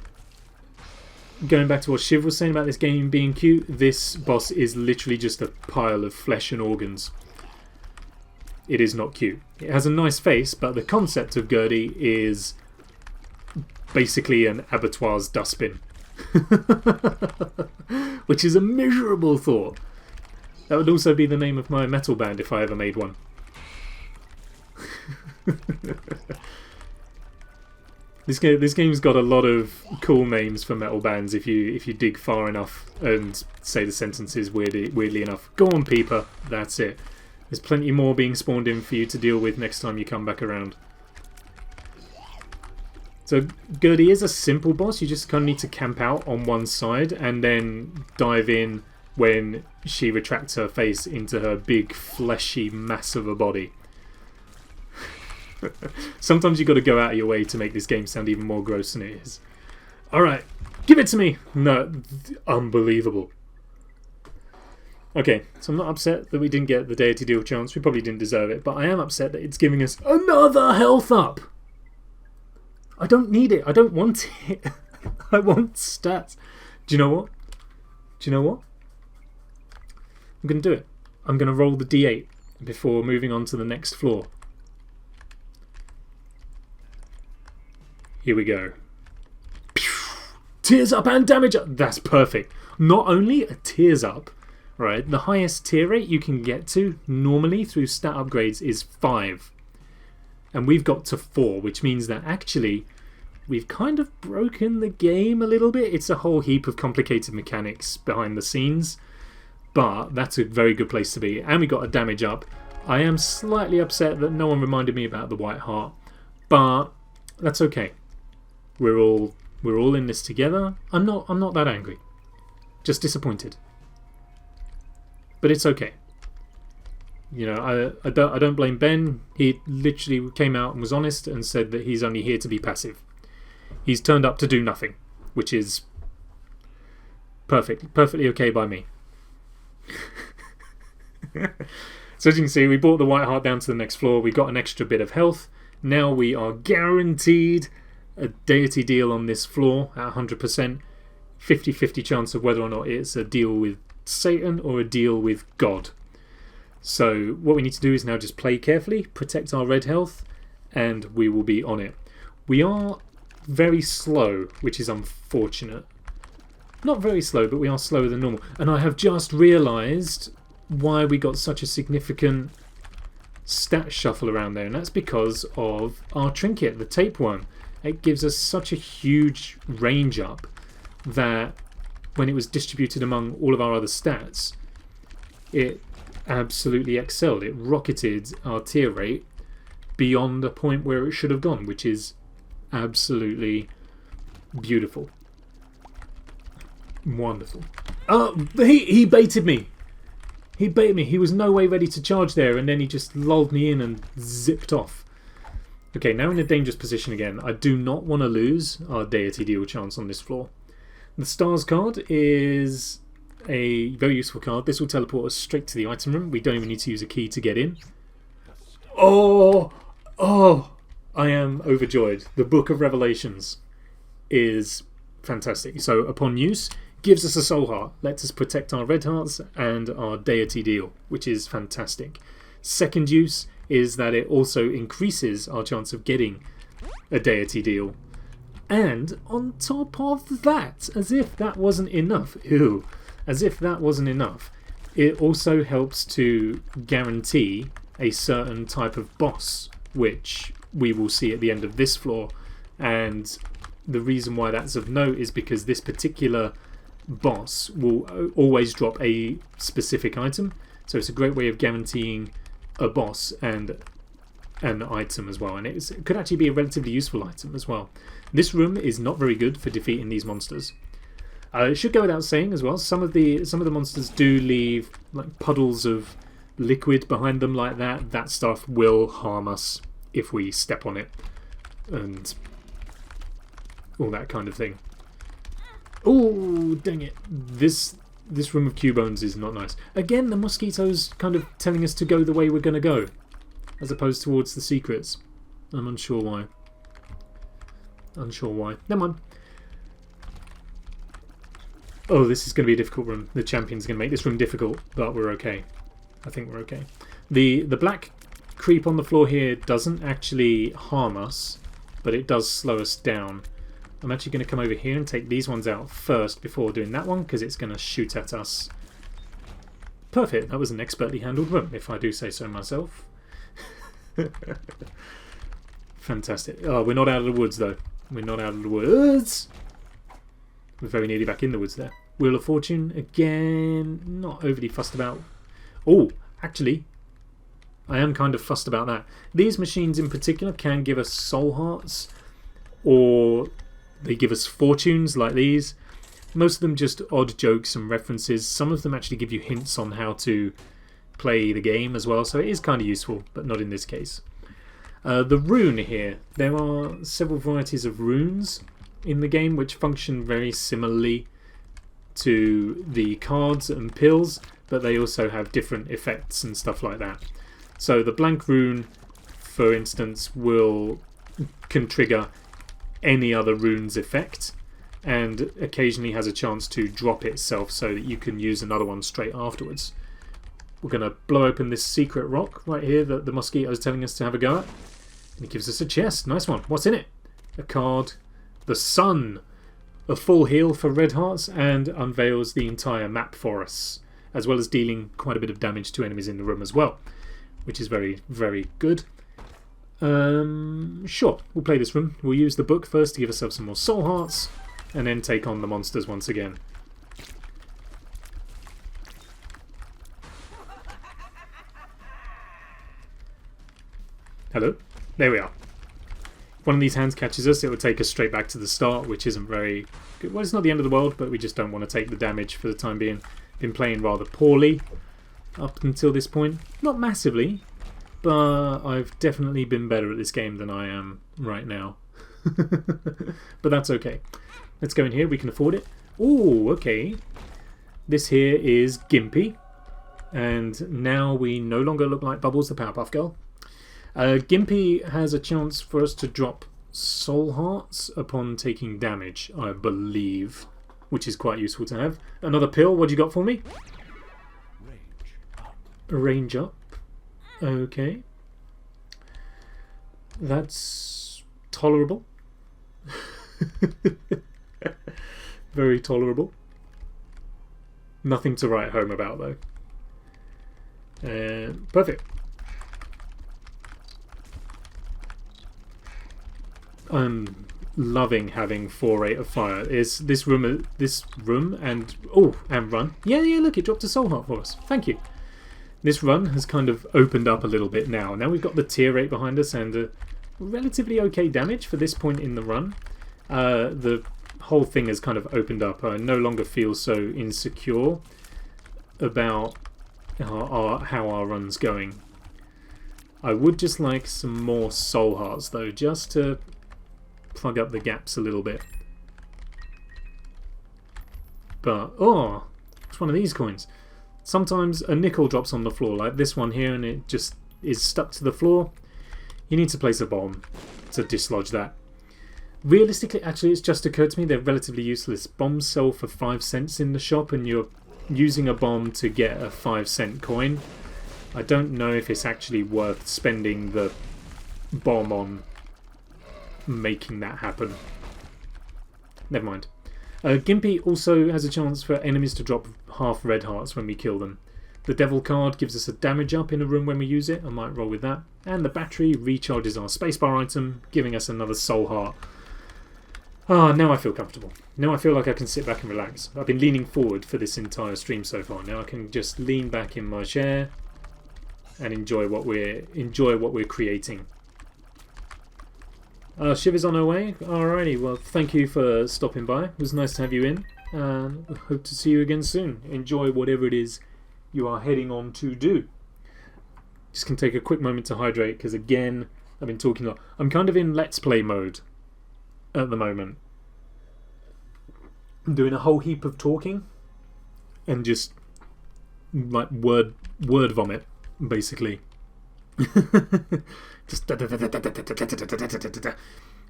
back to what Shiv was saying about this game being cute, this boss is literally just a pile of flesh and organs. It is not cute. It has a nice face, but the concept of Gertie is basically an abattoir's dustbin. Which is a miserable thought. That would also be the name of my metal band if I ever made one. This game's got a lot of cool names for metal bands if you dig far enough and say the sentences weirdly enough. Go on, Peeper. That's it. There's plenty more being spawned in for you to deal with next time you come back around. So Gertie is a simple boss. You just kind of need to camp out on one side and then dive in when she retracts her face into her big fleshy mass of a body. Sometimes you've got to go out of your way to make this game sound even more gross than it is. Alright, give it to me! No, unbelievable. Okay, so I'm not upset that we didn't get the deity deal chance. We probably didn't deserve it, but I am upset that it's giving us another health up. I don't need it. I don't want it. I want stats. Do you know what? Do you know what? I'm going to do it. I'm going to roll the D8 before moving on to the next floor. Here we go. Tears up and damage up. That's perfect. Not only a tears up, right? The highest tier rate you can get to normally through stat upgrades is 5. And we've got to 4, which means that actually we've kind of broken the game a little bit. It's a whole heap of complicated mechanics behind the scenes, but that's a very good place to be. And we got a damage up. I am slightly upset that no one reminded me about the white heart, but that's okay. We're all in this together. I'm not that angry. Just disappointed. But it's okay. You know, I don't blame Ben. He literally came out and was honest and said that he's only here to be passive. He's turned up to do nothing, which is perfectly okay by me. So as you can see, we brought the white heart down to the next floor. We got an extra bit of health. Now we are guaranteed a deity deal on this floor at 100%. 50-50 chance of whether or not it's a deal with Satan or a deal with God. So what we need to do is now just play carefully, protect our red health, and we will be on it. We are very slow, which is unfortunate. Not very slow, but we are slower than normal. And I have just realised why we got such a significant stat shuffle around there, and that's because of our trinket, the tapeworm. It gives us such a huge range up that when it was distributed among all of our other stats, it absolutely excelled. It rocketed our tier rate beyond the point where it should have gone, which is absolutely beautiful. Wonderful. Oh, he baited me. He baited me. He was no way ready to charge there, and then he just lulled me in and zipped off. Okay, now in a dangerous position again. I do not want to lose our deity deal chance on this floor. The stars card is a very useful card. This will teleport us straight to the item room. We don't even need to use a key to get in. Oh, I am overjoyed. The Book of Revelations is fantastic. So upon use, gives us a soul heart, lets us protect our red hearts and our deity deal, which is fantastic. Second use is that it also increases our chance of getting a deity deal. And on top of that, as if that wasn't enough, as if that wasn't enough, it also helps to guarantee a certain type of boss, which we will see at the end of this floor. And the reason why that's of note is because this particular boss will always drop a specific item, so it's a great way of guaranteeing a boss and an item as well, and it could actually be a relatively useful item as well. This room is not very good for defeating these monsters. It should go without saying as well, some of the monsters do leave like puddles of liquid behind them like that. That stuff will harm us if we step on it and all that kind of thing. Oh, dang it. This room of Cubones is not nice. Again, the mosquitoes kind of telling us to go the way we're going to go, as opposed towards the secrets. I'm unsure why. Never mind. Oh, this is going to be a difficult room. The champion's going to make this room difficult, but we're okay. I think we're okay. The black creep on the floor here doesn't actually harm us, but it does slow us down. I'm actually going to come over here and take these ones out first before doing that one, because it's going to shoot at us. Perfect. That was an expertly handled room, if I do say so myself. Fantastic. Oh, we're not out of the woods, though. We're not out of the woods. We're very nearly back in the woods there. Wheel of Fortune, again, not overly fussed about. Oh, actually, I am kind of fussed about that. These machines in particular can give us soul hearts, or they give us fortunes like these. Most of them just odd jokes and references. Some of them actually give you hints on how to play the game as well, so it is kind of useful, but not in this case. The rune here. There are several varieties of runes in the game which function very similarly to the cards and pills, but they also have different effects and stuff like that. So the blank rune, for instance, can trigger any other rune's effect, and occasionally has a chance to drop itself so that you can use another one straight afterwards. We're going to blow open this secret rock right here that the mosquito is telling us to have a go at. And it gives us a chest. Nice one. What's in it? A card. The Sun. A full heal for red hearts, and unveils the entire map for us, as well as dealing quite a bit of damage to enemies in the room as well, which is very, very good. Sure, we'll play this room. We'll use the book first to give ourselves some more soul hearts, and then take on the monsters once again. Hello? There we are. If one of these hands catches us, it will take us straight back to the start, which isn't very good. Well, it's not the end of the world, but we just don't want to take the damage for the time being. Been playing rather poorly up until this point. Not massively, but I've definitely been better at this game than I am right now. But that's okay. Let's go in here. We can afford it. Oh, okay. This here is Gimpy. And now we no longer look like Bubbles the Powerpuff Girl. Gimpy has a chance for us to drop soul hearts upon taking damage, I believe, which is quite useful to have. Another pill. What do you got for me? Range up. Okay. That's tolerable. Very tolerable. Nothing to write home about though. Perfect. I'm loving having 4 rate of fire. Is this room and run? Yeah, look, it dropped a soul heart for us. Thank you. This run has kind of opened up a little bit now. Now we've got the tier rate behind us and relatively okay damage for this point in the run. The whole thing has kind of opened up. I no longer feel so insecure about how our run's going. I would just like some more soul hearts though, just to plug up the gaps a little bit. But it's one of these coins. Sometimes a nickel drops on the floor like this one here and it just is stuck to the floor. You need to place a bomb to dislodge that. Realistically, actually, it's just occurred to me they're relatively useless. Bombs sell for 5 cents in the shop and you're using a bomb to get a 5-cent coin. I don't know if it's actually worth spending the bomb on making that happen. Never mind. Gimpy also has a chance for enemies to drop half red hearts when we kill them. The devil card gives us a damage up in a room when we use it. I might roll with that. And the battery recharges our spacebar item, giving us another soul heart. Now I feel comfortable. Now I feel like I can sit back and relax. I've been leaning forward for this entire stream so far. Now I can just lean back in my chair and enjoy what we're creating. Shiv is on her way. Alrighty, well, thank you for stopping by. It was nice to have you in. Hope to see you again soon. Enjoy whatever it is you are heading on to do. Just can take a quick moment to hydrate because again, I've been talking a lot. I'm kind of in Let's Play mode at the moment. I'm doing a whole heap of talking and just like word vomit, basically. Just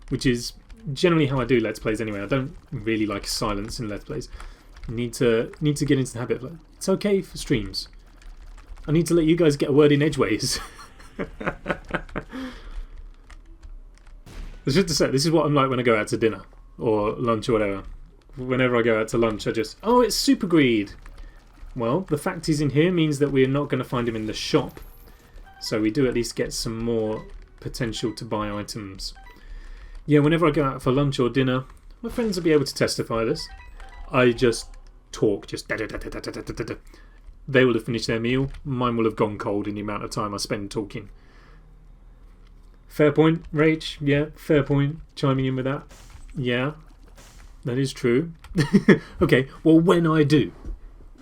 which is generally how I do Let's Plays anyway. I don't really like silence in Let's Plays. Need to get into the habit of like, it's okay for streams. I need to let you guys get a word in edgeways. It's just to say, this is what I'm like when I go out to dinner or lunch or whatever. Whenever I go out to lunch, I just, it's Super Greed. Well, the fact he's in here means that we're not going to find him in the shop. So we do at least get some more potential to buy items. Yeah, whenever I go out for lunch or dinner, my friends will be able to testify this. I just talk, just da-da-da-da-da-da-da-da. They will have finished their meal. Mine will have gone cold in the amount of time I spend talking. Fair point, Rach. Yeah, fair point. Chiming in with that. Yeah, that is true. Okay, well, when I do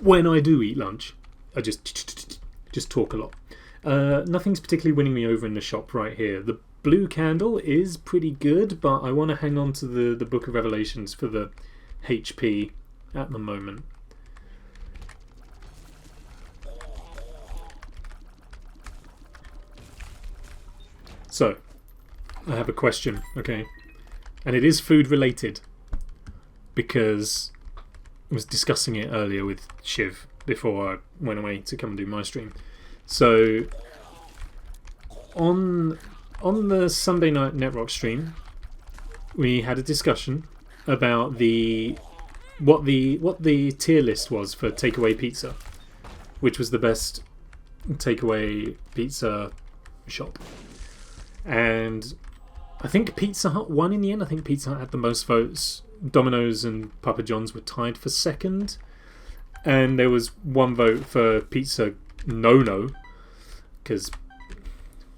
eat lunch, I just talk a lot. Nothing's particularly winning me over in the shop right here. The blue candle is pretty good, but I want to hang on to the Book of Revelations for the HP at the moment. So, I have a question, okay? And it is food related, because I was discussing it earlier with Shiv before I went away to come and do my stream. So, on the Sunday night Netrock stream, we had a discussion about what the tier list was for takeaway pizza, which was the best takeaway pizza shop. And I think Pizza Hut won in the end. I think Pizza Hut had the most votes. Domino's and Papa John's were tied for second. And there was one vote for Pizza No, because it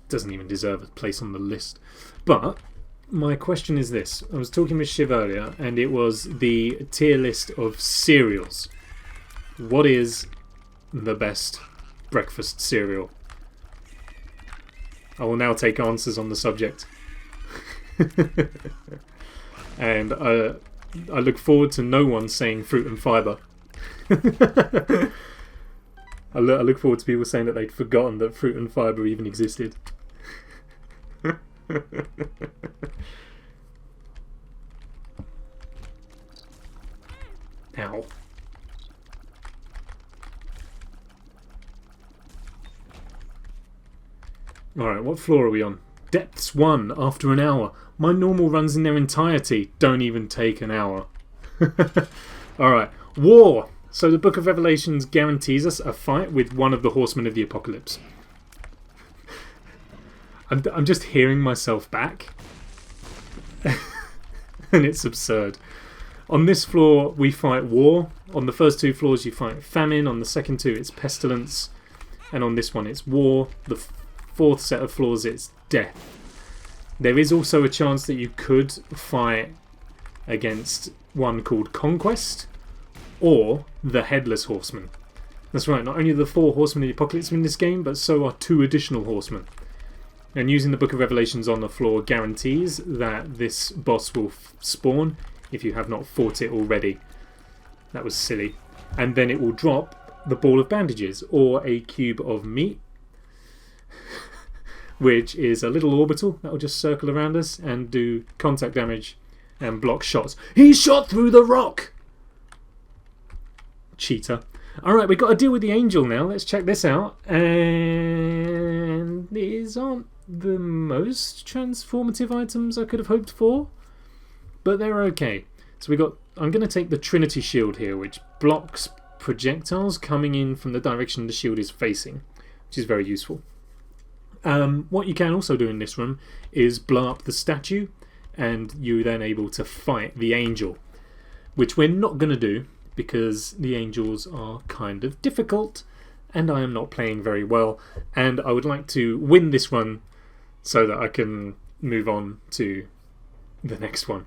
doesn't even deserve a place on the list. But my question is this. I was talking with Shiv earlier, and it was the tier list of cereals. What is the best breakfast cereal? I will now take answers on the subject. And I look forward to no one saying fruit and fibre. I look forward to people saying that they'd forgotten that fruit and fibre even existed. Ow. Alright, what floor are we on? Depths 1 after an hour. My normal runs in their entirety don't even take an hour. Alright, war. So the Book of Revelations guarantees us a fight with one of the horsemen of the apocalypse. I'm just hearing myself back. And it's absurd. On this floor we fight war. On the first two floors you fight famine. On the second two it's pestilence. And on this one it's war. The fourth set of floors it's death. There is also a chance that you could fight against one called Conquest or the Headless Horseman. That's right, not only are the 4 Horsemen of the Apocalypse in this game, but so are 2 additional Horsemen. And using the Book of Revelations on the floor guarantees that this boss will spawn if you have not fought it already. That was silly. And then it will drop the Ball of Bandages or a Cube of Meat, which is a little orbital that will just circle around us and do contact damage and block shots. He shot through the rock! Cheater. Alright, we've got to deal with the angel now. Let's check this out. And these aren't the most transformative items I could have hoped for, but they're okay. So we got. I'm going to take the Trinity Shield here, which blocks projectiles coming in from the direction the shield is facing, which is very useful. What you can also do in this room is blow up the statue, and you're then able to fight the angel, which we're not going to do because the angels are kind of difficult and I am not playing very well, and I would like to win this run so that I can move on to the next one.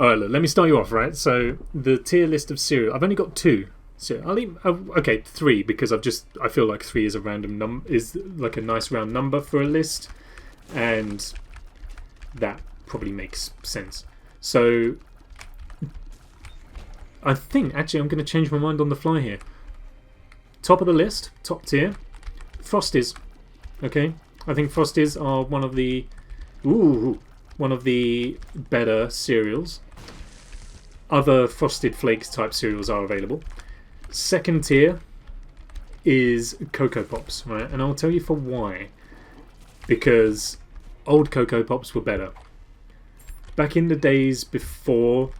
Alright, look, let me start you off, right? So the tier list of cereal, I've only got 2. So I'll leave, okay, 3, because I feel like 3 is a random is like a nice round number for a list, and that probably makes sense. So I think actually I'm going to change my mind on the fly here. Top of the list, top tier, Frosties. Okay, I think Frosties are one of the better cereals. Other Frosted Flakes type cereals are available. Second tier is Cocoa Pops, right? And I'll tell you for why. Because old Cocoa Pops were better. Back in the days before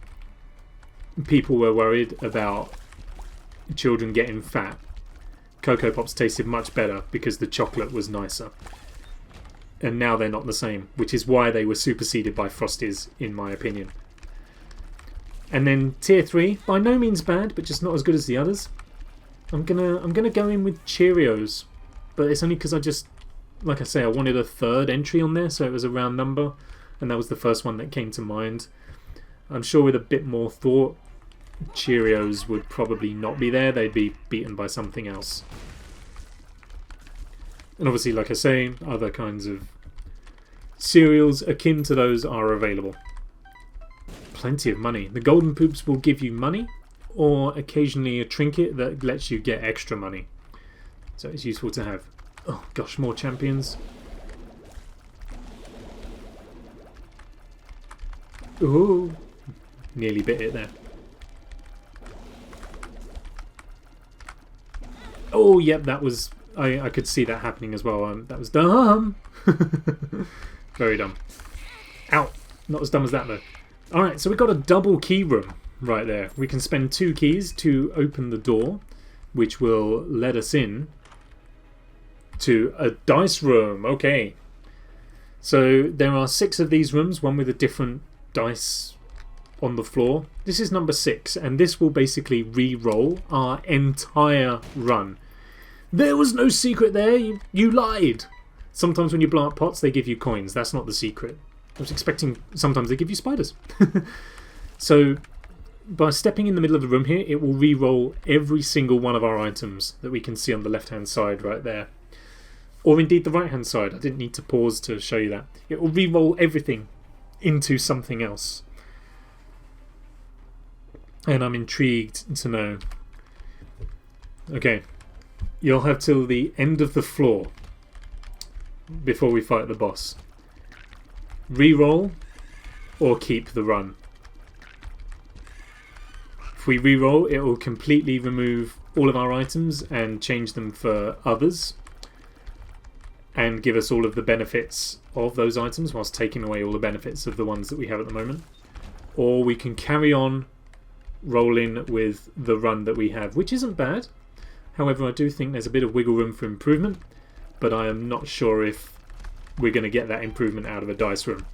people were worried about children getting fat, Cocoa Pops tasted much better because the chocolate was nicer. And now they're not the same, which is why they were superseded by Frosties, in my opinion. And then tier 3, by no means bad, but just not as good as the others. I'm gonna go in with Cheerios, but it's only because I just, like I say, I wanted a third entry on there, so it was a round number, and that was the first one that came to mind. I'm sure with a bit more thought, Cheerios would probably not be there. They'd be beaten by something else. And obviously, like I say, other kinds of cereals akin to those are available. Plenty of money. The golden poops will give you money, or occasionally a trinket that lets you get extra money. So it's useful to have. Oh gosh, more champions. Ooh, nearly bit it there. Oh, yep, that was... I could see that happening as well. That was dumb. Very dumb. Ow. Not as dumb as that, though. Alright, so we've got a double key room right there. We can spend 2 keys to open the door, which will let us in to a dice room. Okay. So there are 6 of these rooms, one with a different dice on the floor. This is number 6, and this will basically re-roll our entire run. There was no secret there. You lied. Sometimes when you blow up pots, they give you coins. That's not the secret. I was expecting sometimes they give you spiders. So by stepping in the middle of the room here, it will re-roll every single one of our items that we can see on the left-hand side right there. Or indeed the right-hand side. I didn't need to pause to show you that. It will re-roll everything into something else. And I'm intrigued to know. Okay. You'll have till the end of the floor before we fight the boss. Reroll or keep the run. If we reroll, it will completely remove all of our items and change them for others and give us all of the benefits of those items whilst taking away all the benefits of the ones that we have at the moment. Or we can carry on rolling with the run that we have, which isn't bad. However, I do think there's a bit of wiggle room for improvement, but I am not sure if we're going to get that improvement out of a dice room.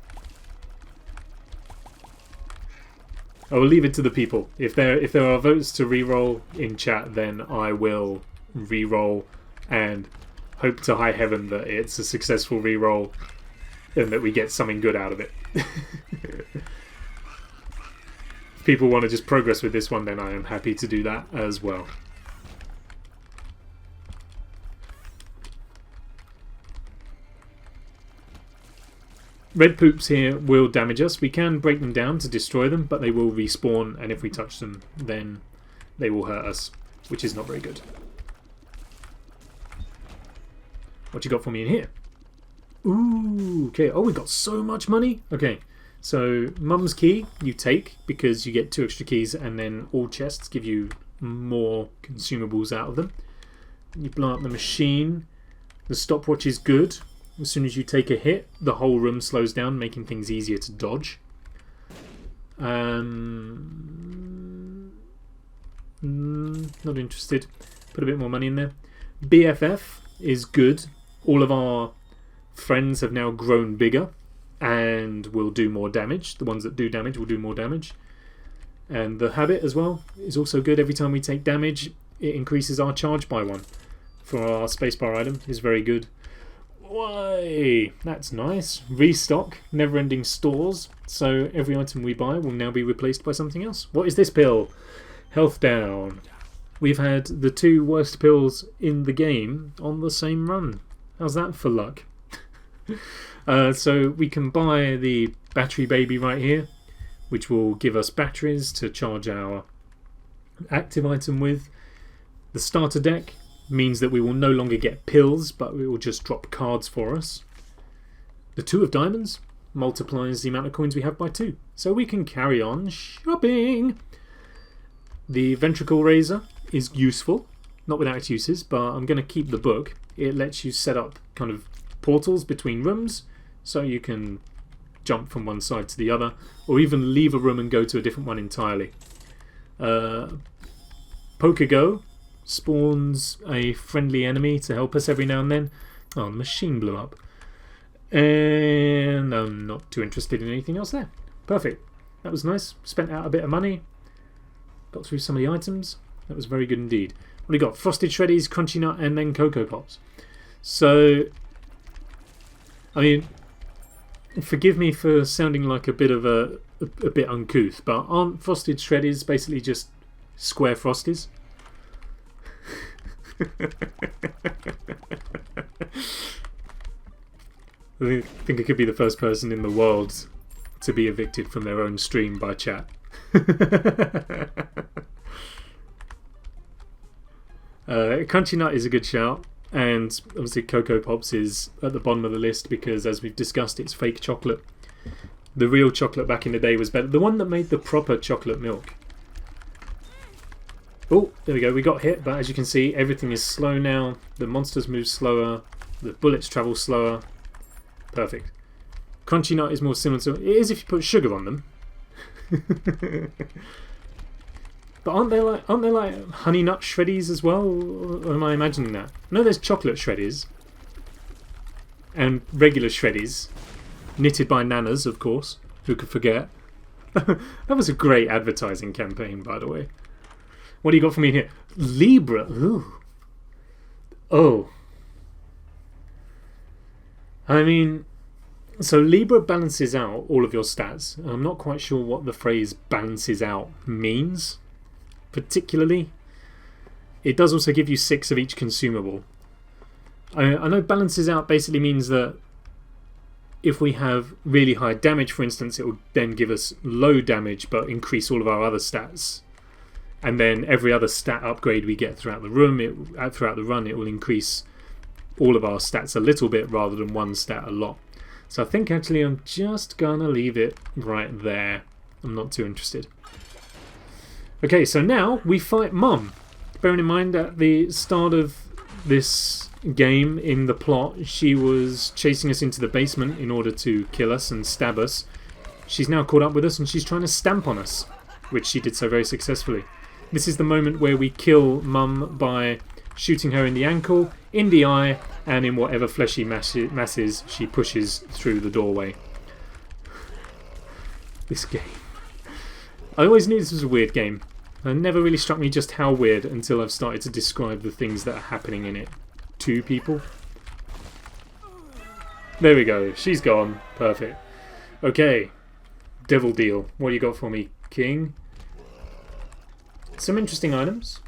I will leave it to the people. If there are votes to re-roll in chat, then I will re-roll and hope to high heaven that it's a successful re-roll and that we get something good out of it. If people want to just progress with this one, then I am happy to do that as well. Red poops here will damage us. We can break them down to destroy them, but they will respawn, and if we touch them, then they will hurt us, which is not very good. What you got for me in here? Ooh, okay. Oh, we got so much money. Okay, so Mum's key you take because you get 2 extra keys, and then all chests give you more consumables out of them. You blow up the machine. The stopwatch is good. As soon as you take a hit, the whole room slows down, making things easier to dodge. Not interested. Put a bit more money in there. BFF is good. All of our friends have now grown bigger and will do more damage. The ones that do damage will do more damage. And the habit as well is also good. Every time we take damage, it increases our charge by 1. For our spacebar item is very good. Why? That's nice. Restock, never-ending stores. So every item we buy will now be replaced by something else. What is this pill? Health down. We've had the 2 worst pills in the game on the same run. How's that for luck? So we can buy the battery baby right here, which will give us batteries to charge our active item with. The starter deck means that we will no longer get pills, but it will just drop cards for us. The 2 of diamonds multiplies the amount of coins we have by 2, so we can carry on shopping. The ventricle razor is useful, not without its uses, but I'm going to keep the book. It lets you set up kind of portals between rooms, so you can jump from one side to the other, or even leave a room and go to a different one entirely. Poker Go spawns a friendly enemy to help us every now and then. Oh, the machine blew up. And I'm not too interested in anything else there. Perfect. That was nice. Spent out a bit of money. Got through some of the items. That was very good indeed. What do we got? Frosted Shreddies, Crunchy Nut, and then Cocoa Pops. So, I mean, forgive me for sounding like a bit of a bit uncouth, but aren't Frosted Shreddies basically just square Frosties? I think I could be the first person in the world to be evicted from their own stream by chat. Crunchy Nut is a good shout, and obviously Cocoa Pops is at the bottom of the list because, as we've discussed, it's fake chocolate. The real chocolate back in the day was better. The one that made the proper chocolate milk. Oh, there we go. We got hit, but as you can see, everything is slow now. The monsters move slower. The bullets travel slower. Perfect. Crunchy nut is more similar to... It is if you put sugar on them. But aren't there like honey nut shreddies as well? Or am I imagining that? No, there's chocolate shreddies. And regular shreddies. Knitted by nanas, of course. Who could forget? That was a great advertising campaign, by the way. What do you got for me here? Libra. Ooh. Oh. I mean... So Libra balances out all of your stats. I'm not quite sure what the phrase balances out means. Particularly. It does also give you 6 of each consumable. I know balances out basically means that if we have really high damage, for instance, it will then give us low damage but increase all of our other stats. And then every other stat upgrade we get throughout the run, it will increase all of our stats a little bit rather than one stat a lot. So I think actually I'm just gonna leave it right there. I'm not too interested. Okay, so now we fight Mum. Bearing in mind at the start of this game in the plot, she was chasing us into the basement in order to kill us and stab us. She's now caught up with us and she's trying to stamp on us, which she did so very successfully. This is the moment where we kill Mum by shooting her in the ankle, in the eye, and in whatever fleshy masses she pushes through the doorway. This game. I always knew this was a weird game. It never really struck me just how weird until I've started to describe the things that are happening in it to people. There we go. She's gone. Perfect. Okay. Devil deal. What you got for me, King? Some interesting items.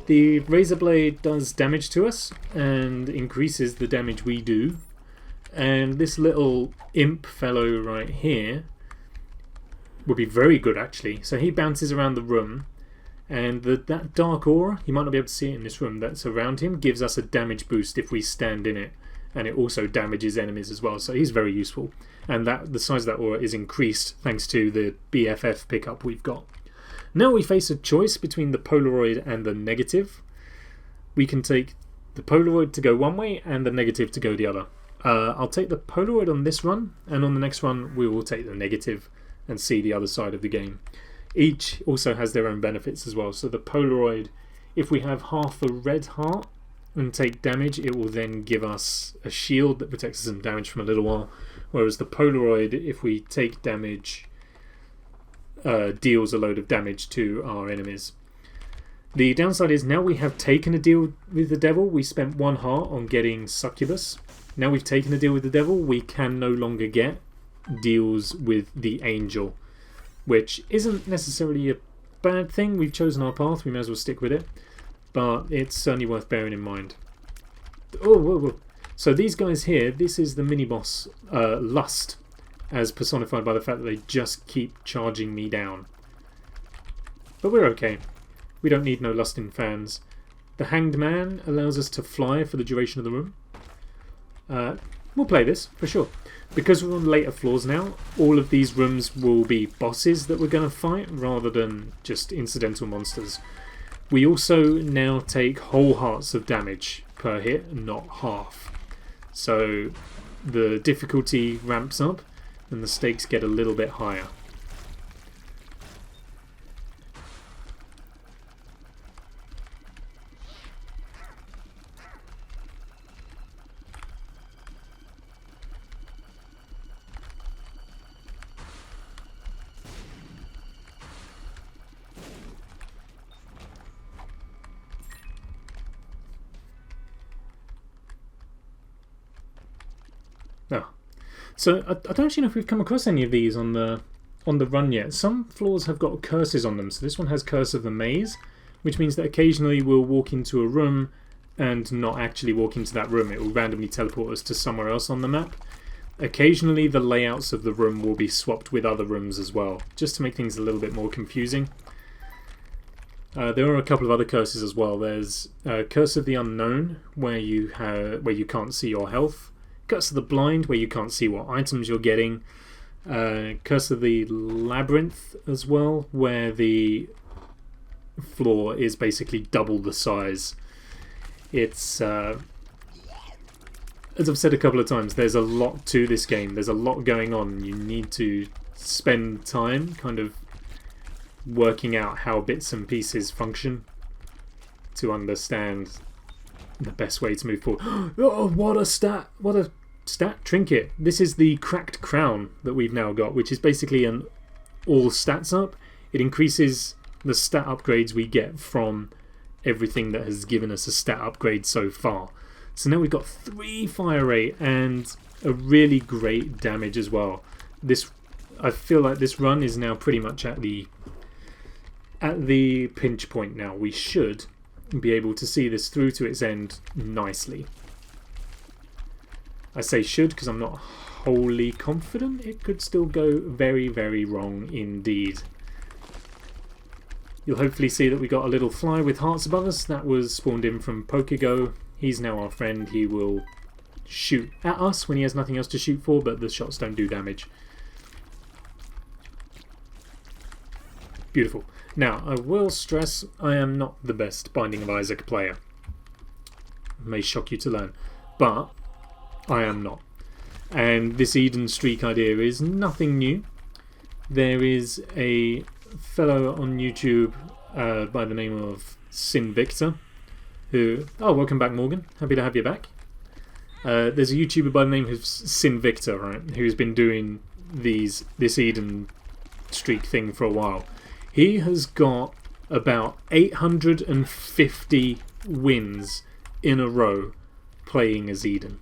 The razor blade does damage to us and increases the damage we do. And this little imp fellow right here would be very good actually. So he bounces around the room and that dark aura, you might not be able to see it in this room, that's around him gives us a damage boost if we stand in it. And it also damages enemies as well, so he's very useful. And the size of that aura is increased thanks to the BFF pickup we've got. Now we face a choice between the Polaroid and the negative. We can take the Polaroid to go one way and the negative to go the other. I'll take the Polaroid on this run, and on the next run we will take the negative and see the other side of the game. Each also has their own benefits as well. So the Polaroid, if we have half a red heart and take damage, it will then give us a shield that protects us from damage from a little while. Whereas the Polaroid, if we take damage, deals a load of damage to our enemies. The downside is now we have taken a deal with the devil. We spent 1 heart on getting Succubus. Now we've taken a deal with the devil, we can no longer get deals with the angel, which isn't necessarily a bad thing. We've chosen our path, we may as well stick with it, but it's certainly worth bearing in mind. Oh, whoa, whoa. So these guys here, this is the mini-boss Lust, as personified by the fact that they just keep charging me down. But we're okay. We don't need no lusting fans. The Hanged Man allows us to fly for the duration of the room. We'll play this, for sure. Because we're on later floors now, all of these rooms will be bosses that we're going to fight, rather than just incidental monsters. We also now take whole hearts of damage per hit, not half. So the difficulty ramps up, and the stakes get a little bit higher. Oh. So I don't actually know if we've come across any of these on the run yet. Some floors have got curses on them. So this one has Curse of the Maze, which means that occasionally we'll walk into a room and not actually walk into that room. It will randomly teleport us to somewhere else on the map. Occasionally the layouts of the room will be swapped with other rooms as well, just to make things a little bit more confusing. There are a couple of other curses as well. There's Curse of the Unknown, where you can't see your health. Curse of the Blind, where you can't see what items you're getting. Curse of the Labyrinth as well, where the floor is basically double the size. It's as I've said a couple of times, there's a lot to this game. There's a lot going on. You need to spend time kind of working out how bits and pieces function to understand the best way to move forward. Oh, what a stat! What a stat trinket! This is the cracked crown that we've now got, which is basically an all stats up. It increases the stat upgrades we get from everything that has given us a stat upgrade so far. So now we've got 3 fire rate and a really great damage as well. I feel like this run is now pretty much at the pinch point now. We should be able to see this through to its end nicely. I say should because I'm not wholly confident. It could still go very, very wrong indeed. You'll hopefully see that we got a little fly with hearts above us. That was spawned in from Pokego. He's now our friend. He will shoot at us when he has nothing else to shoot for, but the shots don't do damage. Beautiful. Now, I will stress I am not the best Binding of Isaac player. It may shock you to learn, but I am not. And this Eden streak idea is nothing new. There is a fellow on YouTube by the name of Sin Victor who... Oh, welcome back, Morgan. Happy to have you back. There's a YouTuber by the name of Sin Victor, right, who's been doing this Eden streak thing for a while. He has got about 850 wins in a row playing as Eden.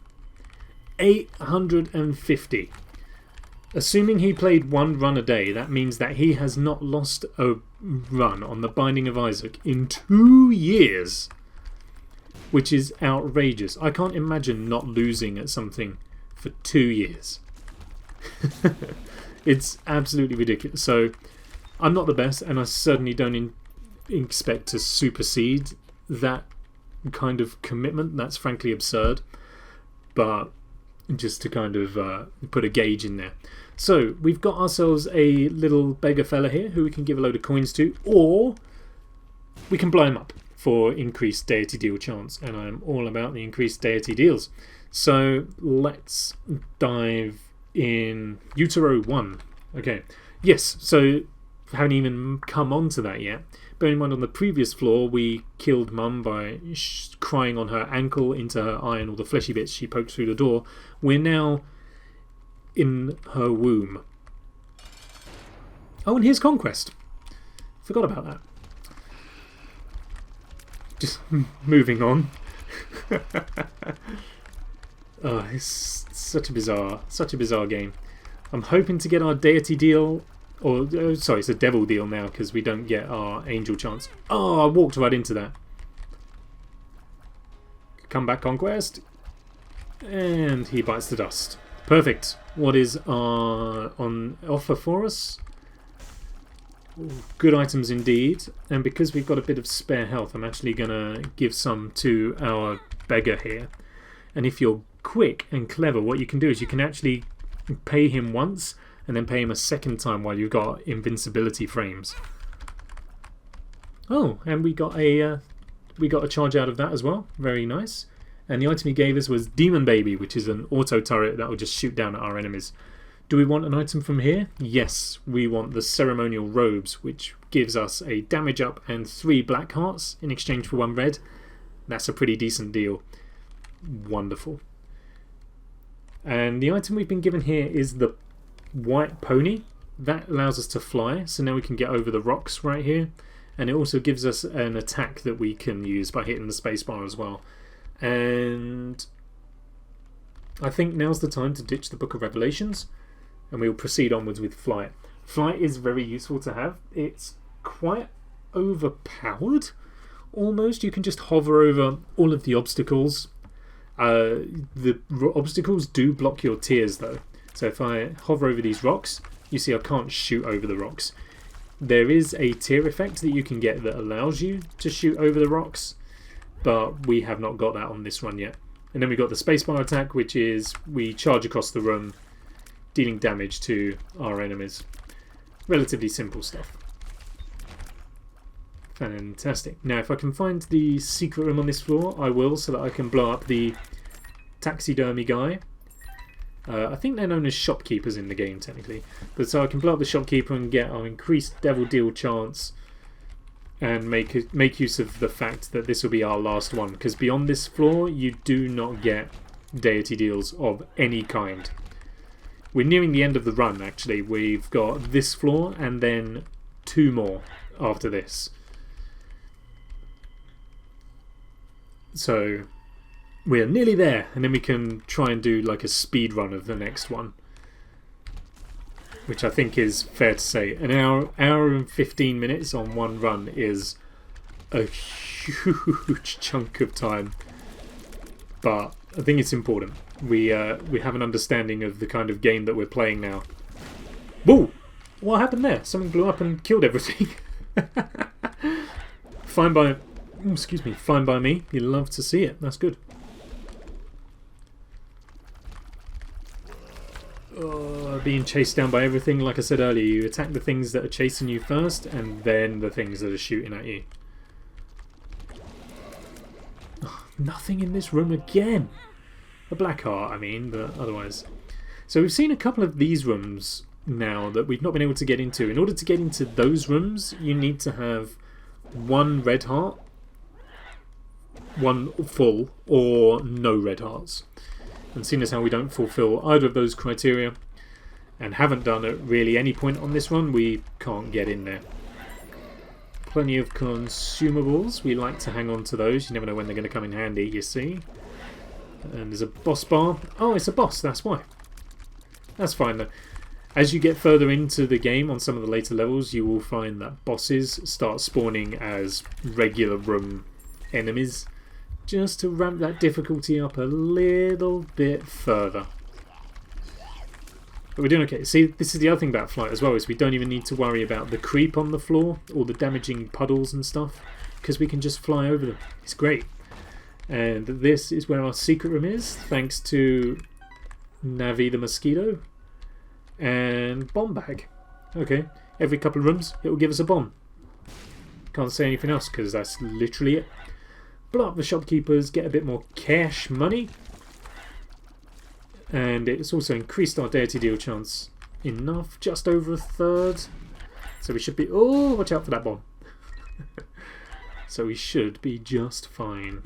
850. Assuming he played 1 run a day, that means that he has not lost a run on the Binding of Isaac in 2 years, which is outrageous. I can't imagine not losing at something for 2 years. It's absolutely ridiculous. So I'm not the best, and I certainly don't expect to supersede that kind of commitment. That's frankly absurd. But just to kind of put a gauge in there. So we've got ourselves a little beggar fella here who we can give a load of coins to, or we can blow him up for increased deity deal chance, and I'm all about the increased deity deals. So let's dive in. Utero 1. Okay. Yes, so haven't even come on to that yet. Bearing in mind, on the previous floor we killed Mum by crying on her ankle into her eye and all the fleshy bits she poked through the door. We're now in her womb. Oh, and here's Conquest. Forgot about that. Just moving on. Oh, it's such a bizarre game. I'm hoping to get our deity deal. Or, sorry, it's a devil deal now because we don't get our angel chance. Oh, I walked right into that. Come back, Conquest. And he bites the dust. Perfect. What is on offer for us? Good items indeed. And because we've got a bit of spare health, I'm actually going to give some to our beggar here. And if you're quick and clever, what you can do is you can actually pay him once and then pay him a second time while you've got invincibility frames. Oh, and we got a charge out of that as well. Very nice. And the item he gave us was Demon Baby, which is an auto turret that will just shoot down at our enemies. Do we want an item from here? Yes, we want the Ceremonial Robes, which gives us a damage up and 3 black hearts in exchange for 1 red. That's a pretty decent deal. Wonderful. And the item we've been given here is the White Pony. That allows us to fly, so now we can get over the rocks right here, and it also gives us an attack that we can use by hitting the spacebar as well. And I think now's the time to ditch the Book of Revelations, and we will proceed onwards with Flight. Flight is very useful to have. It's quite overpowered almost. You can just hover over all of the obstacles. The obstacles do block your tears though. So if I hover over these rocks, you see I can't shoot over the rocks. There is a tear effect that you can get that allows you to shoot over the rocks, but we have not got that on this run yet. And then we've got the spacebar attack, which is we charge across the room, dealing damage to our enemies. Relatively simple stuff. Fantastic. Now if I can find the secret room on this floor, I will, so that I can blow up the taxidermy guy. I think they're known as shopkeepers in the game technically, but so I can blow up the shopkeeper and get our increased devil deal chance, and make use of the fact that this will be our last one, because beyond this floor you do not get deity deals of any kind. We're nearing the end of the run actually. We've got this floor and then 2 more after this. So we're nearly there, and then we can try and do like a speed run of the next one, which I think is fair to say. An hour and 15 minutes on one run is a huge chunk of time, but I think it's important. We have an understanding of the kind of game that we're playing now. Whoa! What happened there? Something blew up and killed everything. Fine by... excuse me. Fine by me. You love to see it. That's good. Being chased down by everything. Like I said earlier, you attack the things that are chasing you first, and then the things that are shooting at you. Oh, nothing in this room again. A black heart, I mean, but otherwise. So we've seen a couple of these rooms now that we've not been able to get into. In order to get into those rooms, you need to have 1 red heart, 1 full, or no red hearts. And seeing as how we don't fulfill either of those criteria, and haven't done at really any point on this run, we can't get in there. Plenty of consumables. We like to hang on to those. You never know when they're going to come in handy, you see. And there's a boss bar. Oh, it's a boss, that's why. That's fine though. As you get further into the game on some of the later levels, you will find that bosses start spawning as regular room enemies, just to ramp that difficulty up a little bit further. But we're doing okay. See, this is the other thing about Flight as well, is we don't even need to worry about the creep on the floor or the damaging puddles and stuff, because we can just fly over them. It's great. And this is where our secret room is, thanks to Navi the Mosquito and Bomb Bag. Okay, every couple of rooms it will give us a bomb. Can't say anything else because that's literally it. Blow up the shopkeepers, get a bit more cash money, and it's also increased our deity deal chance enough, just over 1/3. So we should be... oh, watch out for that bomb. So we should be just fine.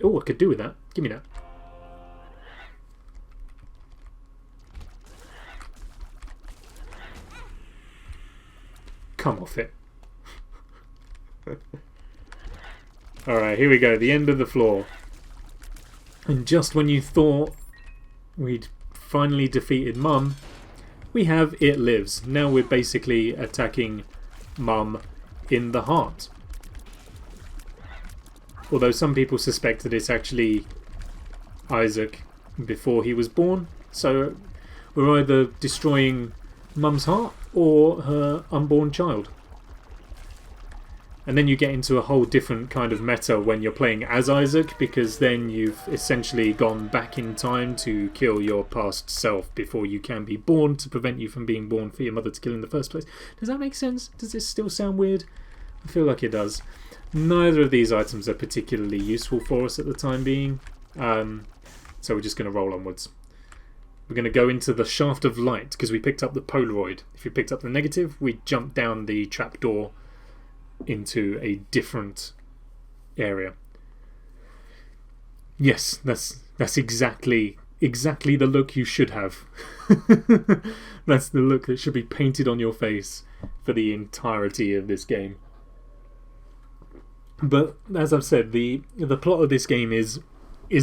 Oh, I could do with that. Give me that. Come off it. Alright, here we go. The end of the floor. And just when you thought we'd finally defeated Mum, we have It Lives. Now we're basically attacking Mum in the heart. Although some people suspect that it's actually Isaac before he was born. So we're either destroying Mum's heart or her unborn child. And then you get into a whole different kind of meta when you're playing as Isaac, because then you've essentially gone back in time to kill your past self before you can be born, to prevent you from being born for your mother to kill in the first place. Does that make sense? Does this still sound weird? I feel like it does. Neither of these items are particularly useful for us at the time being, so we're just going to roll onwards. We're going to go into the shaft of light because we picked up the Polaroid. If we picked up the negative, we jump down the trapdoor into a different area. Yes, that's exactly the look you should have. That's the look that should be painted on your face for the entirety of this game. But as I've said, the plot of this game is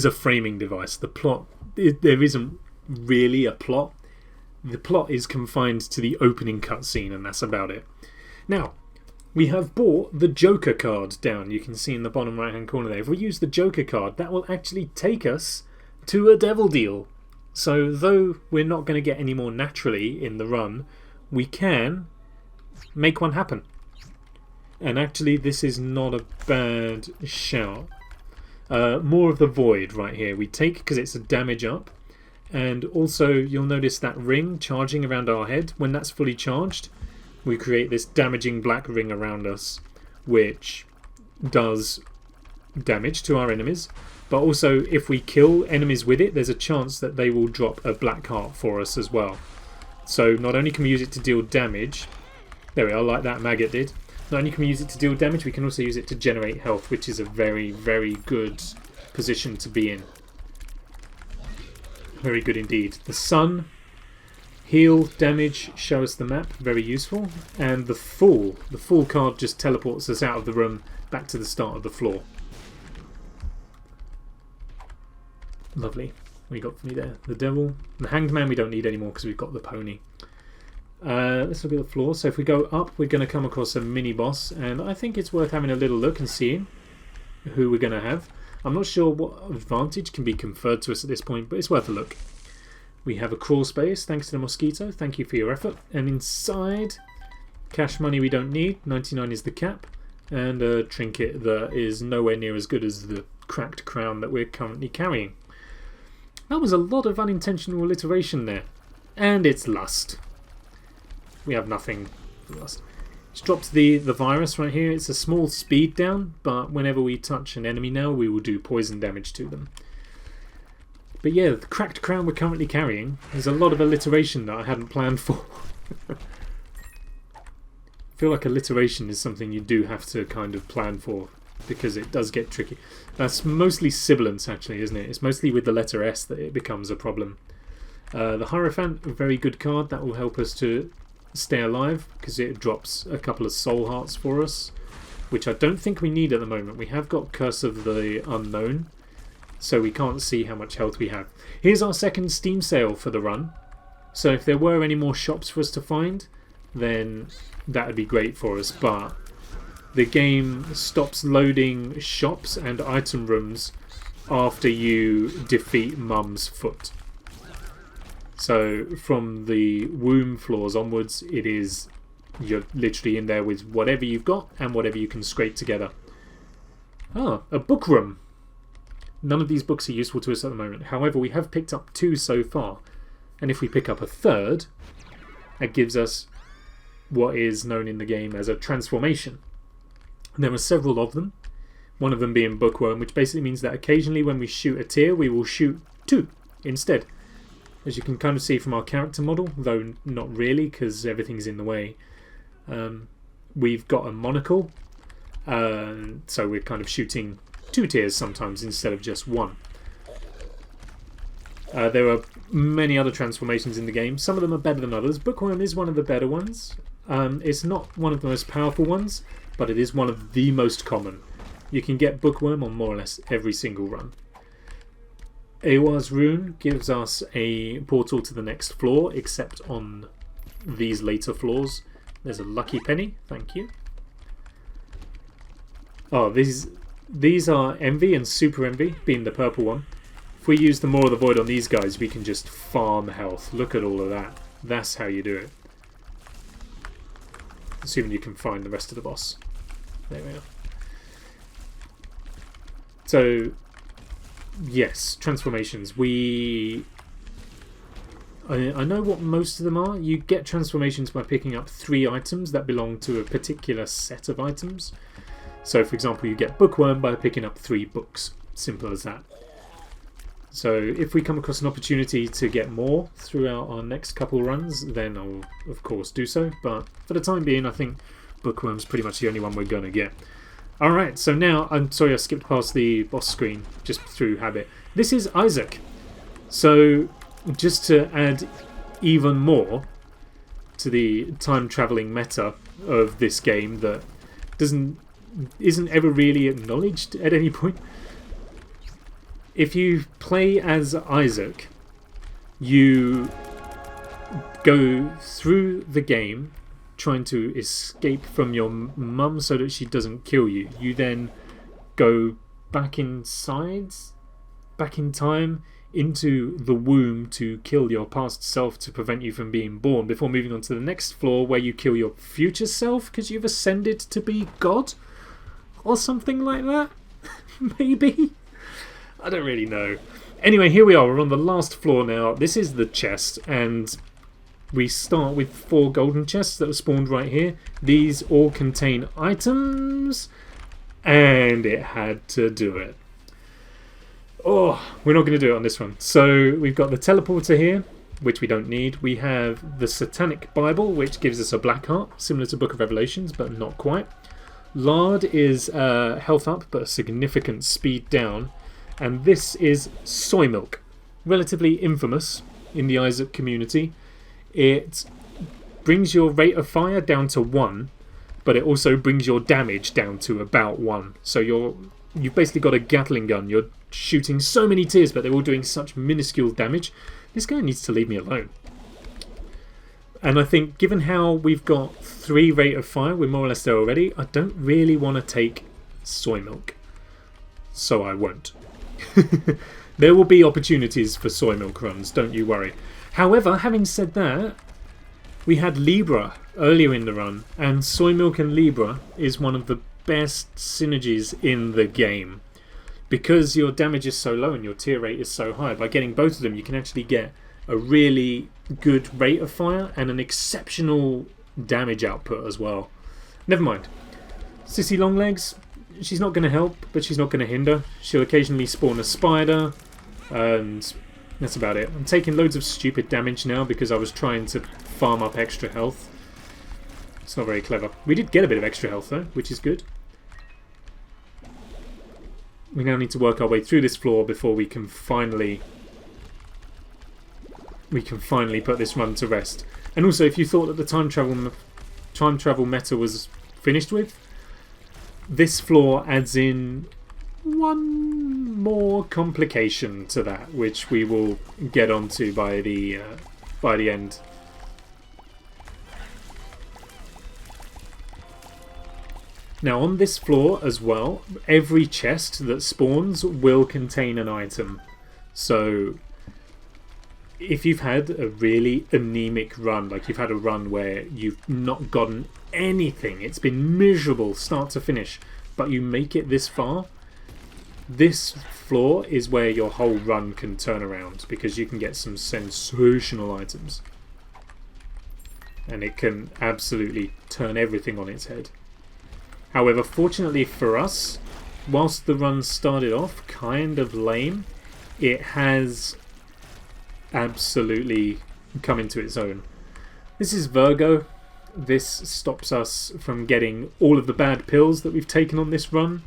a framing device. The plot, there isn't really a plot. The plot is confined to the opening cutscene, and that's about it. Now, we have brought the Joker card down. You can see in the bottom right hand corner there. If we use the Joker card, that will actually take us to a devil deal. So though we're not going to get any more naturally in the run, we can make one happen. And actually this is not a bad shout. More of the Void right here. We take, because it's a damage up, And also you'll notice that ring charging around our head. When that's fully charged, we create this damaging black ring around us, which does damage to our enemies. But also, if we kill enemies with it, there's a chance that they will drop a black heart for us as well. So not only can we use it to deal damage, there we are, like that maggot did. Not only can we use it to deal damage, we can also use it to generate health, which is a very, very good position to be in. Very good indeed. The sun, heal, damage, show us the map, very useful. And the Fool card just teleports us out of the room back to the start of the floor. Lovely. What you got for me there? The Devil. The Hanged Man we don't need anymore because we've got the pony. Let's look at the floor. So if we go up, we're going to come across a mini boss, and I think it's worth having a little look and seeing who we're going to have. I'm not sure what advantage can be conferred to us at this point, but it's worth a look. We have a crawl space, thanks to the mosquito. Thank you for your effort. And inside, cash money we don't need. 99 is the cap. And a trinket that is nowhere near as good as the cracked crown that we're currently carrying. That was a lot of unintentional alliteration there. And it's lust. We have nothing for lust. It's dropped the virus right here. It's a small speed down, but whenever we touch an enemy now, we will do poison damage to them. But yeah, the cracked crown we're currently carrying, there's a lot of alliteration that I hadn't planned for. I feel like alliteration is something you do have to kind of plan for, because it does get tricky. That's mostly sibilance actually, isn't it? It's mostly with the letter S that it becomes a problem. The Hierophant, a very good card. That will help us to stay alive because it drops a couple of soul hearts for us, which I don't think we need at the moment. We have got Curse of the Unknown, so we can't see how much health we have. Here's our second Steam sale for the run, so if there were any more shops for us to find, then that would be great for us, but the game stops loading shops and item rooms after you defeat Mum's Foot. So from the womb floors onwards, you're literally in there with whatever you've got and whatever you can scrape together. Ah, a book room. None of these books are useful to us at the moment. However, we have picked up 2 so far. And if we pick up a third, that gives us what is known in the game as a transformation. And there are several of them. One of them being Bookworm, which basically means that occasionally when we shoot a tier, we will shoot 2 instead. As you can kind of see from our character model, though not really because everything's in the way. We've got a monocle, so we're kind of shooting 2 tiers sometimes instead of just 1. There are many other transformations in the game. Some of them are better than others. Bookworm is one of the better ones. It's not one of the most powerful ones, but it is one of the most common. You can get Bookworm on more or less every single run. Ewa's Rune gives us a portal to the next floor, except on these later floors. There's a lucky penny, thank you. Oh, these are Envy and Super Envy, being the purple one. If we use the Maw of the Void on these guys, we can just farm health. Look at all of that. That's how you do it. Assuming you can find the rest of the boss. There we are. So, yes, transformations. I know what most of them are. You get transformations by picking up 3 items that belong to a particular set of items. So, for example, you get Bookworm by picking up 3 books. Simple as that. So, if we come across an opportunity to get more throughout our next couple runs, then I'll, of course, do so. But for the time being, I think Bookworm's pretty much the only one we're going to get. Alright, so now, I'm sorry I skipped past the boss screen, just through habit. This is Isaac. So, just to add even more to the time-travelling meta of this game that isn't ever really acknowledged at any point. If you play as Isaac, you go through the game trying to escape from your mum so that she doesn't kill you. You then go back in time into the womb to kill your past self to prevent you from being born, before moving on to the next floor where you kill your future self because you've ascended to be God or something like that. Maybe. I don't really know. Anyway, here we are. We're on the last floor now. This is the chest, and we start with 4 golden chests that were spawned right here. These all contain items, and it had to do it. Oh, we're not going to do it on this one. So we've got the teleporter here, which we don't need. We have the Satanic Bible, which gives us a black heart, similar to Book of Revelations, but not quite. Lard is health up, but a significant speed down. And this is soy milk, relatively infamous in the Isaac community. It brings your rate of fire down to 1, but it also brings your damage down to about 1. So you've basically got a Gatling gun. You're shooting so many tiers, but they're all doing such minuscule damage. This guy needs to leave me alone. And I think, given how we've got 3 rate of fire, we're more or less there already, I don't really want to take soy milk. So I won't. There will be opportunities for soy milk runs, don't you worry. However, having said that, we had Libra earlier in the run, and soy milk and Libra is one of the best synergies in the game. Because your damage is so low and your tier rate is so high, by getting both of them you can actually get a really good rate of fire and an exceptional damage output as well. Never mind. Sissy Longlegs, she's not going to help, but she's not going to hinder. She'll occasionally spawn a spider, and that's about it. I'm taking loads of stupid damage now because I was trying to farm up extra health. It's not very clever. We did get a bit of extra health though, which is good. We now need to work our way through this floor before we can finally put this run to rest. And also, if you thought that the time travel meta was finished with, this floor adds in one more complication to that, which we will get onto by the end. Now on this floor as well, every chest that spawns will contain an item. So if you've had a really anemic run, like you've had a run where you've not gotten anything, it's been miserable start to finish, but you make it this far, this floor is where your whole run can turn around, because you can get some sensational items. And it can absolutely turn everything on its head. However, fortunately for us, whilst the run started off kind of lame, it has absolutely come into its own. This is Virgo. This stops us from getting all of the bad pills that we've taken on this run,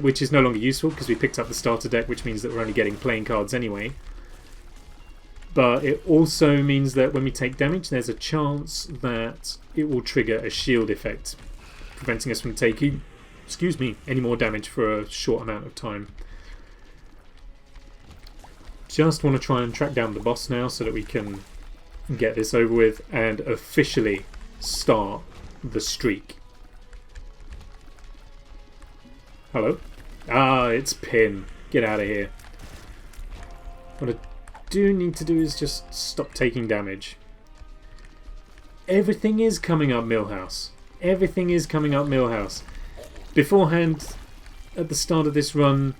which is no longer useful because we picked up the starter deck, which means that we're only getting playing cards anyway. But it also means that when we take damage, there's a chance that it will trigger a shield effect, preventing us from taking, any more damage for a short amount of time. Just want to try and track down the boss now so that we can get this over with and officially start the streak. Hello? Ah, it's Pin. Get out of here. What I do need to do is just stop taking damage. Everything is coming up Millhouse. Everything is coming up Millhouse. Beforehand, at the start of this run,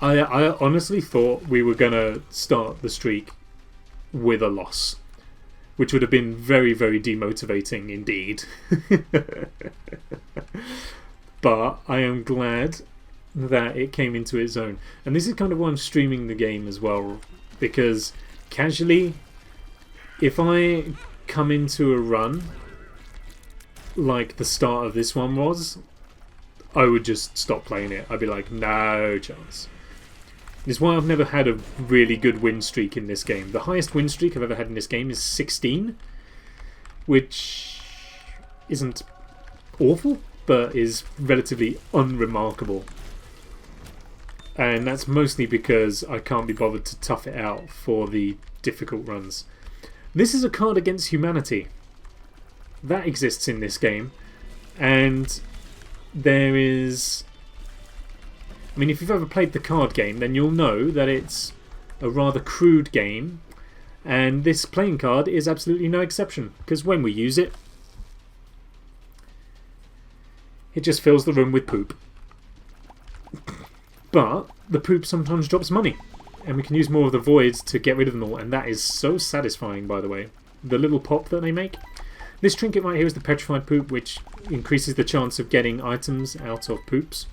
I honestly thought we were going to start the streak with a loss, which would have been very, very demotivating indeed. But I am glad that it came into its own. And this is kind of why I'm streaming the game as well, because casually, if I come into a run like the start of this one was, I would just stop playing it. I'd be like, no chance. This is why I've never had a really good win streak in this game. The highest win streak I've ever had in this game is 16, which isn't awful, but is relatively unremarkable. And that's mostly because I can't be bothered to tough it out for the difficult runs. This is a card against humanity. That exists in this game, and there is... I mean, if you've ever played the card game, then you'll know that it's a rather crude game, and this playing card is absolutely no exception, because when we use it, it just fills the room with poop. But the poop sometimes drops money, and we can use more of the voids to get rid of them all, and that is so satisfying, by the way. The little pop that they make. This trinket right here is the petrified poop, which increases the chance of getting items out of poops.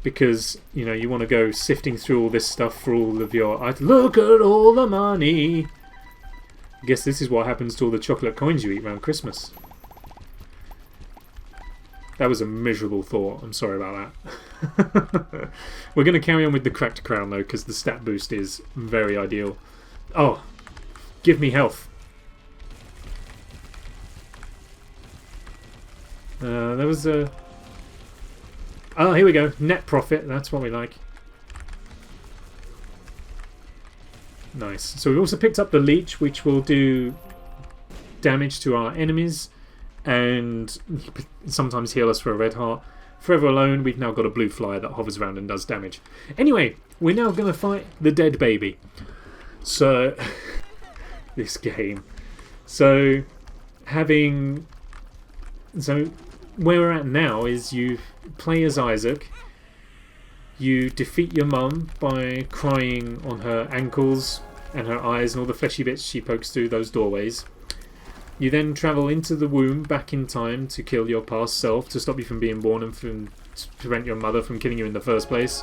Because, you know, you want to go sifting through all this stuff for all of your items. Look at all the money! I guess this is what happens to all the chocolate coins you eat around Christmas. That was a miserable thought. I'm sorry about that. We're going to carry on with the cracked crown, though, because the stat boost is very ideal. Oh, give me health. There was a... Oh, here we go. Net profit. That's what we like. Nice. So we've also picked up the leech, which will do damage to our enemies and sometimes heal us for a red heart. Forever Alone, we've now got a blue flyer that hovers around and does damage. Anyway, we're now going to fight the dead baby. So, this game. So, where we're at now is you play as Isaac. You defeat your mum by crying on her ankles and her eyes and all the fleshy bits she pokes through those doorways. You then travel into the womb back in time to kill your past self, to stop you from being born and to prevent your mother from killing you in the first place.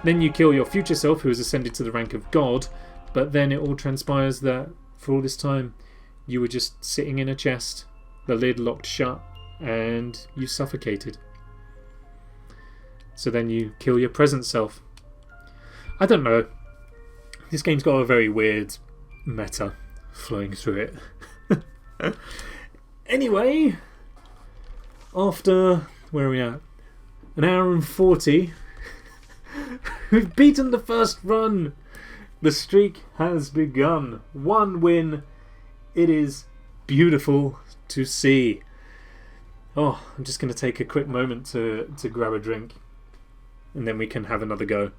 Then you kill your future self, who has ascended to the rank of God, but then it all transpires that for all this time you were just sitting in a chest, the lid locked shut, and you suffocated. So then you kill your present self. I don't know. This game's got a very weird meta flowing through it. Anyway, after, where are we at? An hour and 40, we've beaten the first run. The streak has begun. 1 win. It is beautiful to see. Oh, I'm just going to take a quick moment to grab a drink, and then we can have another go.